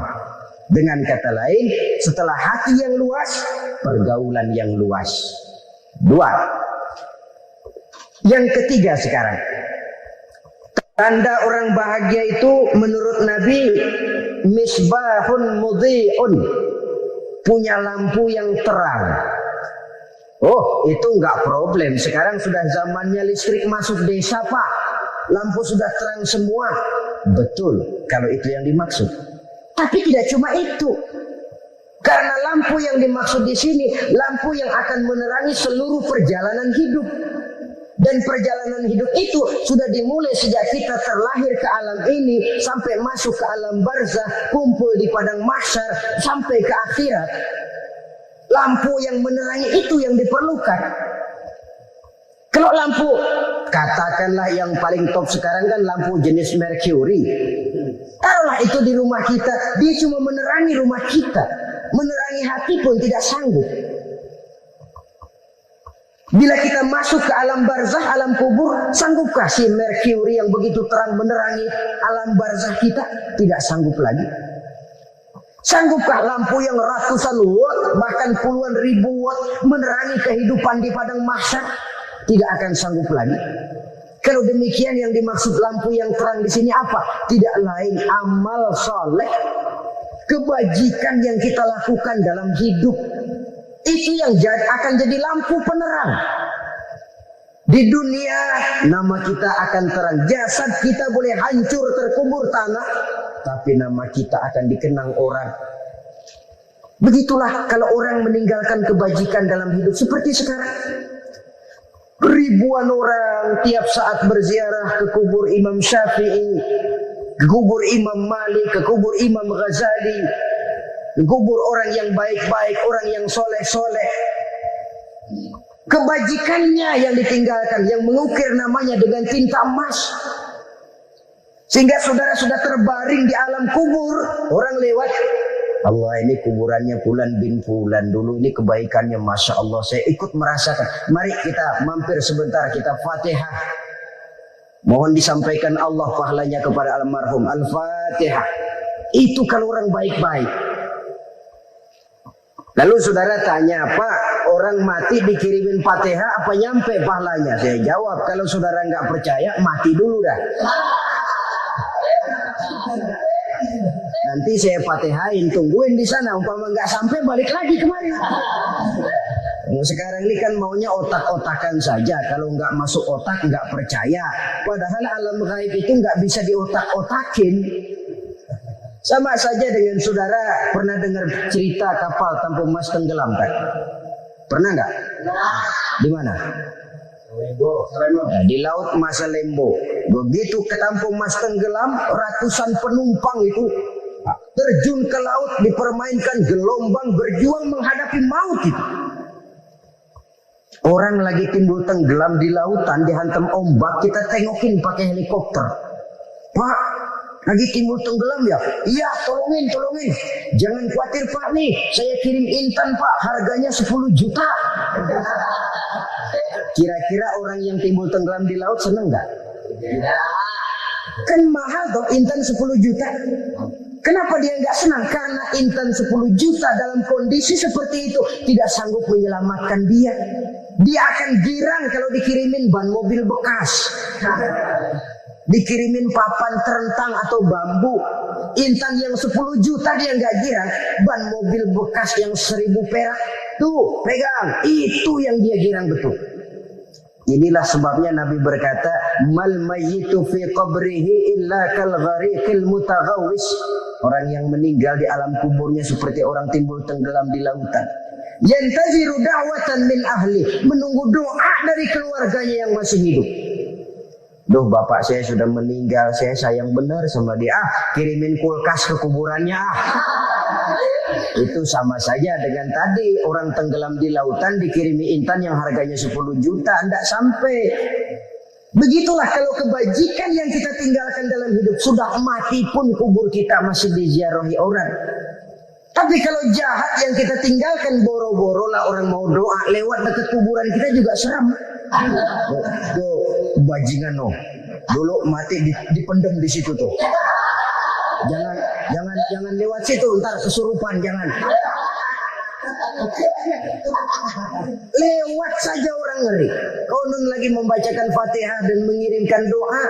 Dengan kata lain, setelah hati yang luas, pergaulan yang luas. Dua. Yang ketiga sekarang, tanda orang bahagia itu menurut Nabi, misbahun mudhi'un, punya lampu yang terang. Oh, itu enggak problem. Sekarang sudah zamannya listrik masuk desa, Pak. Lampu sudah terang semua. Betul, kalau itu yang dimaksud. Tapi tidak cuma itu. Karena lampu yang dimaksud di sini, lampu yang akan menerangi seluruh perjalanan hidup. Dan perjalanan hidup itu sudah dimulai sejak kita terlahir ke alam ini sampai masuk ke alam barzakh, kumpul di padang mahsyar sampai ke akhirat. Lampu yang menerangi itu yang diperlukan. Kalau lampu, katakanlah yang paling top sekarang kan lampu jenis Mercury. Taruhlah itu di rumah kita, dia cuma menerangi rumah kita. Menerangi hati pun tidak sanggup. Bila kita masuk ke alam barzakh, alam kubur, sanggupkah si Mercury yang begitu terang menerangi alam barzakh kita? Tidak sanggup lagi. Sanggupkah lampu yang ratusan watt, bahkan puluhan ribu watt menerangi kehidupan di padang mahsyar? Tidak akan sanggup lagi. Kalau demikian yang dimaksud lampu yang terang di sini apa? Tidak lain amal soleh, kebajikan yang kita lakukan dalam hidup. Itu yang akan jadi lampu penerang. Di dunia nama kita akan terang. Jasad kita boleh hancur terkubur tanah, tapi nama kita akan dikenang orang. Begitulah kalau orang meninggalkan kebajikan dalam hidup seperti sekarang. Ribuan orang tiap saat berziarah ke kubur Imam Syafi'i, ke kubur Imam Malik, ke kubur Imam Ghazali, ke kubur orang yang baik-baik, orang yang soleh-soleh. Kebajikannya yang ditinggalkan, yang mengukir namanya dengan tinta emas. Sehingga saudara sudah terbaring di alam kubur, orang lewat, Allah ini kuburannya Fulan bin Fulan dulu, ini kebaikannya Masya Allah, saya ikut merasakan. Mari kita mampir sebentar, kita Fatihah. Mohon disampaikan Allah pahalanya kepada almarhum. Al-Fatihah. Itu kalau orang baik-baik. Lalu saudara tanya, Pak, orang mati dikirimin Fatihah apa nyampe pahalanya? Saya jawab, kalau saudara nggak percaya, mati dulu dah. Nanti saya Fatihain, tungguin di sana. Umpama nggak sampai, balik lagi kemari. Sekarang ini kan maunya otak-otakan saja. Kalau nggak masuk otak, nggak percaya. Padahal alam gaib itu nggak bisa diotak-otakin. Sama saja dengan saudara pernah dengar cerita kapal Tampu Mas tenggelam kan? Pernah nggak? Di mana? Nah, di laut Masalembo. Begitu ke Tampu Mas tenggelam, ratusan penumpang itu terjun ke laut, dipermainkan gelombang, berjuang menghadapi maut itu. Orang lagi timbul tenggelam di lautan, dihantam ombak, kita tengokin pakai helikopter. Pak, lagi timbul tenggelam ya? Iya, tolongin. Jangan khawatir Pak nih, saya kirim intan Pak, harganya 10 juta. Kira-kira orang yang timbul tenggelam di laut seneng nggak? Kan mahal toh intan 10 juta. Kenapa dia nggak senang? Karena intan 10 juta dalam kondisi seperti itu tidak sanggup menyelamatkan dia. Dia akan girang kalau dikirimin ban mobil bekas, dikirimin papan terentang atau bambu. Intan yang 10 juta dia nggak girang. Ban mobil bekas yang 1000 perak, tuh pegang, itu yang dia girang betul. Inilah sebabnya Nabi berkata, mal mayyitu fi qabrihi illa kal ghariqil mutaghawwis. Orang yang meninggal di alam kuburnya seperti orang timbul tenggelam di lautan. Yantaziru da'watan min ahli, menunggu doa dari keluarganya yang masih hidup. Duh, bapak saya sudah meninggal, saya sayang benar sama dia. Kirimin kulkas ke kuburannya. Itu sama saja dengan tadi orang tenggelam di lautan dikirimi intan yang harganya 10 juta, tidak sampai. Begitulah kalau kebajikan yang kita tinggalkan dalam hidup, sudah mati pun kubur kita masih diziarahi orang. Tapi kalau jahat yang kita tinggalkan, boro-boro lah orang mau doa lewat dekat kuburan kita juga seram. Tuh bajingan no, dulu mati dipendem di situ tuh. Jangan lewat situ, ntar kesurupan, jangan. Lewat saja orang ngeri. Konon lagi membacakan Fatihah dan mengirimkan doa.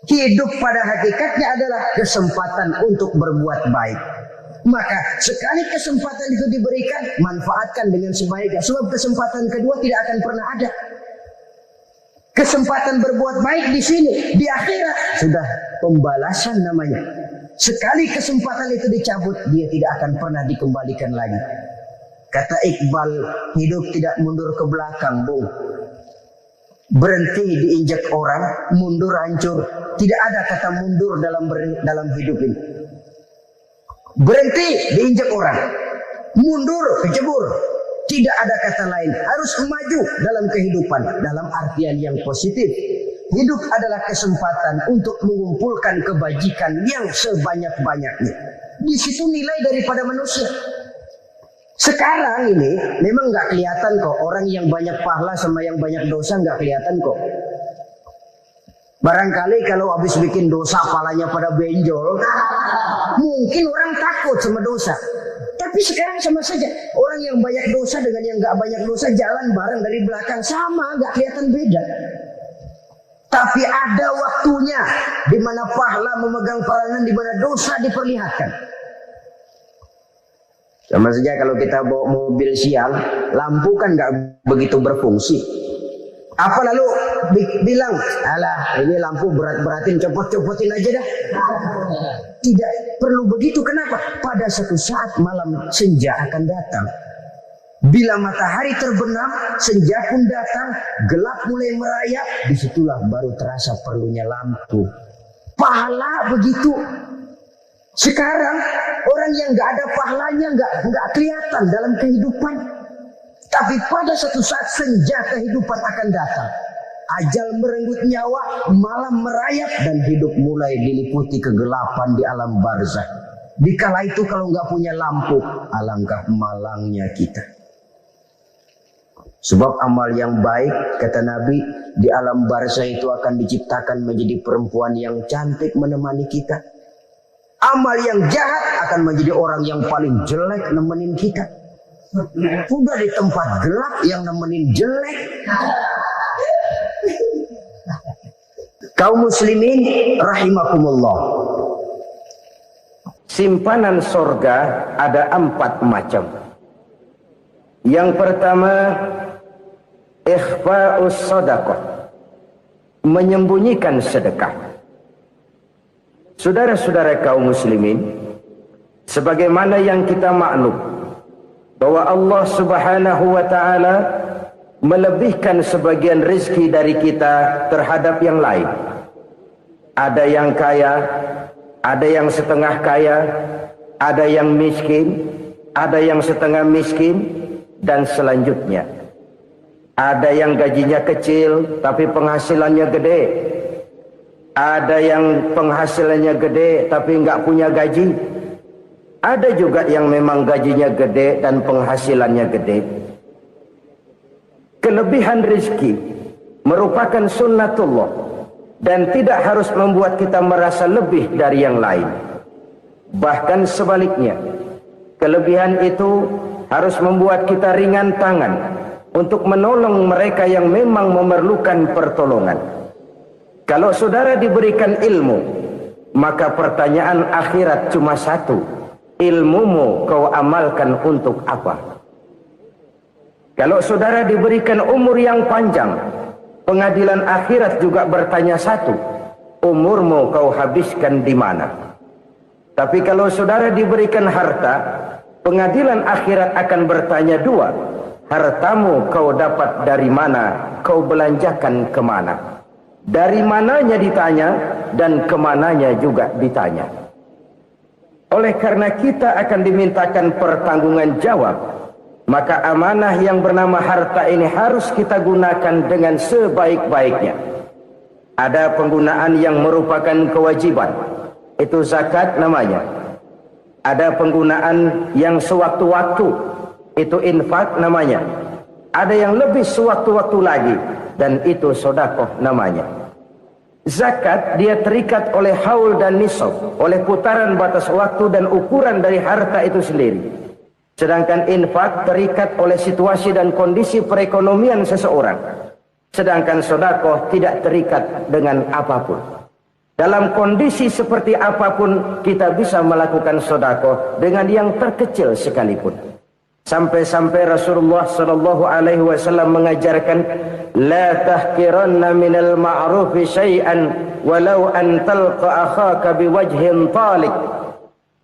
Hidup pada hakikatnya adalah kesempatan untuk berbuat baik. Maka sekali kesempatan itu diberikan, manfaatkan dengan sebaiknya. Sebab kesempatan kedua tidak akan pernah ada. Kesempatan berbuat baik di sini, di akhirat sudah pembalasan namanya. Sekali kesempatan itu dicabut, dia tidak akan pernah dikembalikan lagi. Kata Iqbal, hidup tidak mundur ke belakang, Bung. Berhenti diinjak orang, mundur hancur. Tidak ada kata mundur dalam hidup ini. Berhenti diinjak orang, mundur kecebur. Tidak ada kata lain, harus maju dalam kehidupan dalam artian yang positif. Hidup adalah kesempatan untuk mengumpulkan kebajikan yang sebanyak-banyaknya. Di situ nilai daripada manusia. Sekarang ini memang nggak kelihatan kok, orang yang banyak pahala sama yang banyak dosa nggak kelihatan kok. Barangkali kalau habis bikin dosa palanya pada benjol, mungkin orang takut sama dosa. Tapi sekarang sama saja, orang yang banyak dosa dengan yang nggak banyak dosa jalan bareng dari belakang, sama, nggak kelihatan beda. Tapi ada waktunya di mana pahala memegang peranan, di mana dosa diperlihatkan. Sama saja kalau kita bawa mobil siang, lampu kan nggak begitu berfungsi. Apa lalu bilang, alah ini lampu berat-beratin, copot-copotin aja dah. Tidak perlu begitu. Kenapa? Pada suatu saat malam senja akan datang. Bila matahari terbenam, senja pun datang, gelap mulai merayap, disitulah baru terasa perlunya lampu. Pahala begitu. Sekarang orang yang nggak ada pahalanya nggak kelihatan dalam kehidupan. Tapi pada suatu saat senja kehidupan akan datang. Ajal merenggut nyawa, malam merayap, dan hidup mulai diliputi kegelapan di alam barzakh. Dikala itu kalau nggak punya lampu, alangkah malangnya kita. Sebab amal yang baik, kata Nabi, di alam barzakh itu akan diciptakan menjadi perempuan yang cantik menemani kita. Amal yang jahat akan menjadi orang yang paling jelek nemenin kita. Udah di tempat gelap yang nemenin jelek. Kaum muslimin rahimakumullah. Simpanan sorga ada 4 macam. Yang pertama, ikhfa'us sadaqah, menyembunyikan sedekah. Saudara-saudara kaum muslimin, sebagaimana yang kita maklum bahwa Allah Subhanahu wa taala melebihkan sebagian rezeki dari kita terhadap yang lain. Ada yang kaya, ada yang setengah kaya, ada yang miskin, ada yang setengah miskin, dan selanjutnya. Ada yang gajinya kecil tapi penghasilannya gede. Ada yang penghasilannya gede tapi nggak punya gaji. Ada juga yang memang gajinya gede dan penghasilannya gede. Kelebihan rezeki merupakan sunnatullah dan tidak harus membuat kita merasa lebih dari yang lain. Bahkan sebaliknya, kelebihan itu harus membuat kita ringan tangan untuk menolong mereka yang memang memerlukan pertolongan. Kalau saudara diberikan ilmu, maka pertanyaan akhirat cuma satu: ilmumu kau amalkan untuk apa? Kalau saudara diberikan umur yang panjang, pengadilan akhirat juga bertanya satu: umurmu kau habiskan di mana? Tapi kalau saudara diberikan harta, pengadilan akhirat akan bertanya dua: hartamu kau dapat dari mana? Kau belanjakan kemana? Dari mananya ditanya, dan kemananya juga ditanya. Oleh karena kita akan dimintakan pertanggungan jawab, maka amanah yang bernama harta ini harus kita gunakan dengan sebaik-baiknya. Ada penggunaan yang merupakan kewajiban, itu zakat namanya. Ada penggunaan yang sewaktu-waktu, itu infak namanya. Ada yang lebih sewaktu-waktu lagi, dan itu sedekah namanya. Zakat dia terikat oleh haul dan nisab, oleh putaran batas waktu dan ukuran dari harta itu sendiri. Sedangkan infak terikat oleh situasi dan kondisi perekonomian seseorang. Sedangkan sedekah tidak terikat dengan apapun. Dalam kondisi seperti apapun kita bisa melakukan sedekah dengan yang terkecil sekalipun. Sampai-sampai Rasulullah sallallahu alaihi wasallam mengajarkan, la tahqiranna minal ma'rufi syai'an walau an talqa akhaka biwajhin talik.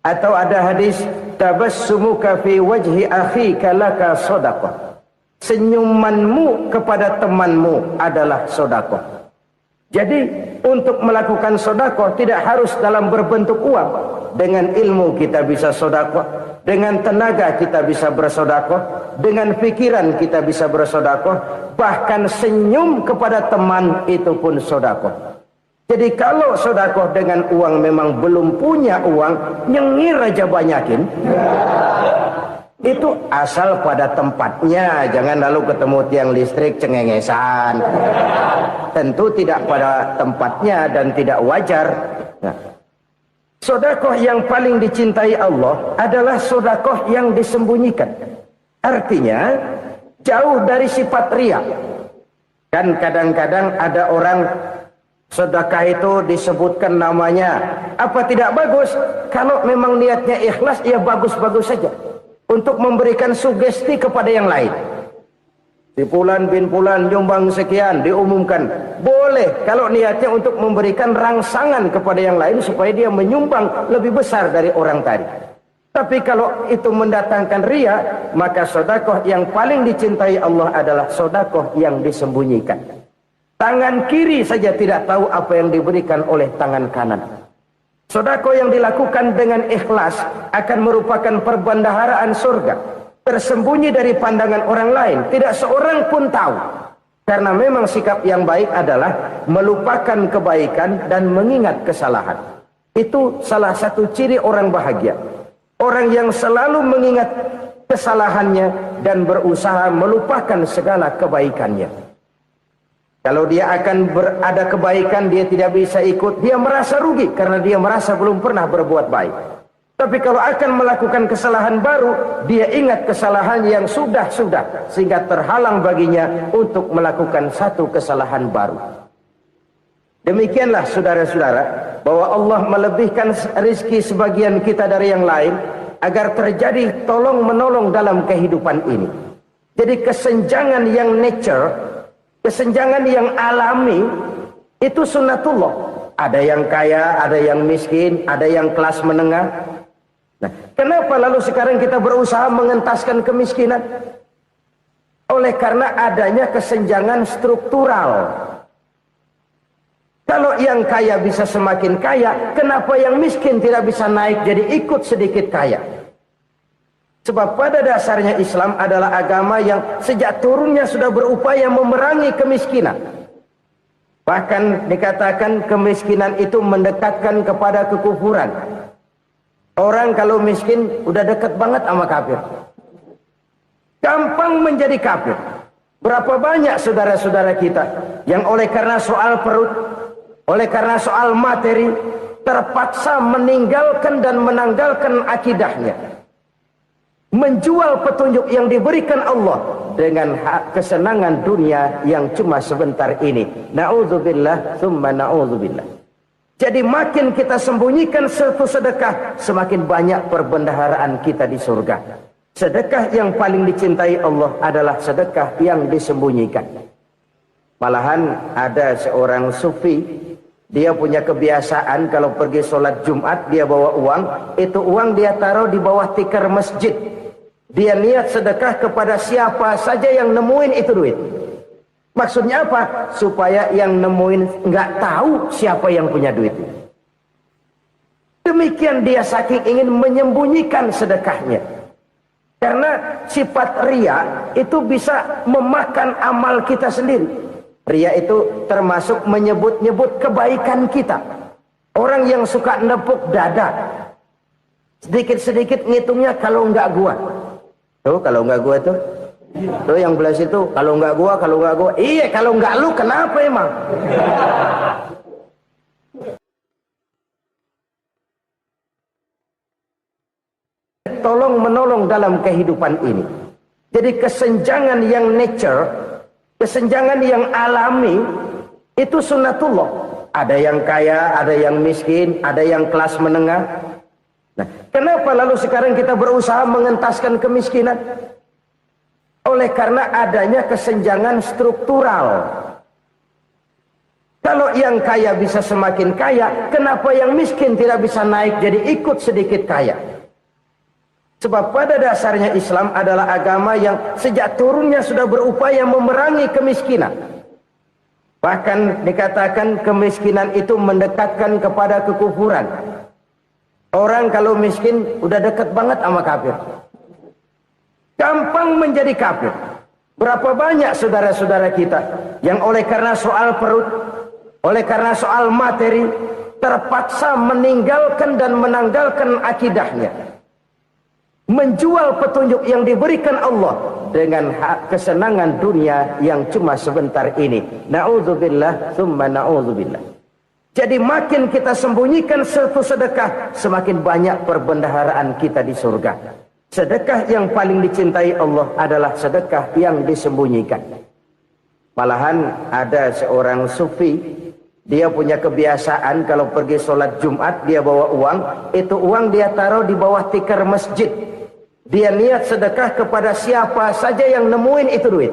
Atau ada hadis, tabassumuka fi wajhi akhika laka sedekah. Senyumanmu kepada temanmu adalah sedekah. Jadi untuk melakukan sedekah tidak harus dalam berbentuk uang. Dengan ilmu kita bisa sedekah, dengan tenaga kita bisa bersedekah, dengan pikiran kita bisa bersedekah, bahkan senyum kepada teman itu pun sedekah. Jadi kalau sedekah dengan uang memang belum punya uang, nyengir aja banyakin. Itu asal pada tempatnya, jangan lalu ketemu tiang listrik cengengesan. Tentu tidak pada tempatnya dan tidak wajar. Nah, sedekah yang paling dicintai Allah adalah sedekah yang disembunyikan. Artinya jauh dari sifat riya. Kan kadang-kadang ada orang sedekah itu disebutkan namanya. Apa tidak bagus? Kalau memang niatnya ikhlas, ya bagus-bagus saja. Untuk memberikan sugesti kepada yang lain. Si Fulan bin Fulan nyumbang sekian, diumumkan. Boleh kalau niatnya untuk memberikan rangsangan kepada yang lain supaya dia menyumbang lebih besar dari orang tadi. Tapi kalau itu mendatangkan riya, maka sedekah yang paling dicintai Allah adalah sedekah yang disembunyikan. Tangan kiri saja tidak tahu apa yang diberikan oleh tangan kanan. Sedekah yang dilakukan dengan ikhlas akan merupakan perbendaharaan surga, tersembunyi dari pandangan orang lain, tidak seorang pun tahu. Karena memang sikap yang baik adalah melupakan kebaikan dan mengingat kesalahan. Itu salah satu ciri orang bahagia. Orang yang selalu mengingat kesalahannya dan berusaha melupakan segala kebaikannya. Kalau dia akan berada kebaikan, dia tidak bisa ikut, dia merasa rugi karena dia merasa belum pernah berbuat baik. Tapi kalau akan melakukan kesalahan baru, dia ingat kesalahan yang sudah-sudah, sehingga terhalang baginya untuk melakukan satu kesalahan baru. Demikianlah saudara-saudara, bahwa Allah melebihkan rezeki sebagian kita dari yang lain, agar terjadi tolong-menolong dalam kehidupan ini. Jadi kesenjangan yang nature, kesenjangan yang alami, itu sunnatullah. Ada yang kaya, ada yang miskin, ada yang kelas menengah. Nah, kenapa lalu sekarang kita berusaha mengentaskan kemiskinan? Oleh karena adanya kesenjangan struktural. Kalau yang kaya bisa semakin kaya, kenapa yang miskin tidak bisa naik jadi ikut sedikit kaya? Sebab pada dasarnya Islam adalah agama yang sejak turunnya sudah berupaya memerangi kemiskinan. Bahkan dikatakan kemiskinan itu mendekatkan kepada kekufuran. Orang kalau miskin udah dekat banget sama kafir. Gampang menjadi kafir. Berapa banyak saudara-saudara kita yang oleh karena soal perut, oleh karena soal materi, terpaksa meninggalkan dan menanggalkan akidahnya. Menjual petunjuk yang diberikan Allah dengan kesenangan dunia yang cuma sebentar ini. Na'udzubillah, thumma na'udzubillah. Jadi makin kita sembunyikan satu sedekah, semakin banyak perbendaharaan kita di surga. Sedekah yang paling dicintai Allah adalah sedekah yang disembunyikan. Malahan ada seorang sufi, dia punya kebiasaan kalau pergi sholat Jumat dia bawa uang, itu uang dia taruh di bawah tikar masjid. Dia niat sedekah kepada siapa saja yang nemuin itu duit. Maksudnya apa? Supaya yang nemuin nggak tahu siapa yang punya duit. Demikian dia saking ingin menyembunyikan sedekahnya. Karena sifat riya itu bisa memakan amal kita sendiri. Riya itu termasuk menyebut-nyebut kebaikan kita. Orang yang suka nepuk dada, Sedikit-sedikit ngitungnya kalau enggak gua. Tuh kalau enggak gua tuh. Tuh yang belah situ kalau enggak gua. Iya kalau enggak lu kenapa emang? Tolong menolong dalam kehidupan ini. Jadi kesenjangan yang nature, kesenjangan yang alami itu sunnatullah. Ada yang kaya, ada yang miskin, ada yang kelas menengah. Nah, kenapa lalu sekarang kita berusaha mengentaskan kemiskinan? Oleh karena adanya kesenjangan struktural. Kalau yang kaya bisa semakin kaya, kenapa yang miskin tidak bisa naik jadi ikut sedikit kaya? Sebab pada dasarnya Islam adalah agama yang sejak turunnya sudah berupaya memerangi kemiskinan. Bahkan dikatakan kemiskinan itu mendekatkan kepada kekufuran. Orang kalau miskin udah dekat banget sama kafir. Gampang menjadi kafir. Berapa banyak saudara-saudara kita yang oleh karena soal perut, oleh karena soal materi, terpaksa meninggalkan dan menanggalkan akidahnya. Menjual petunjuk yang diberikan Allah dengan hak kesenangan dunia yang cuma sebentar ini. Na'udzubillah, thumma na'udzubillah. Jadi makin kita sembunyikan satu sedekah, semakin banyak perbendaharaan kita di surga. Sedekah yang paling dicintai Allah adalah sedekah yang disembunyikan. Malahan ada seorang sufi, dia punya kebiasaan kalau pergi sholat Jumat dia bawa uang, itu uang dia taruh di bawah tikar masjid. Dia niat sedekah kepada siapa saja yang nemuin itu duit.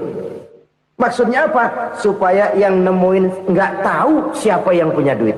Maksudnya apa? Supaya yang nemuin nggak tahu siapa yang punya duit.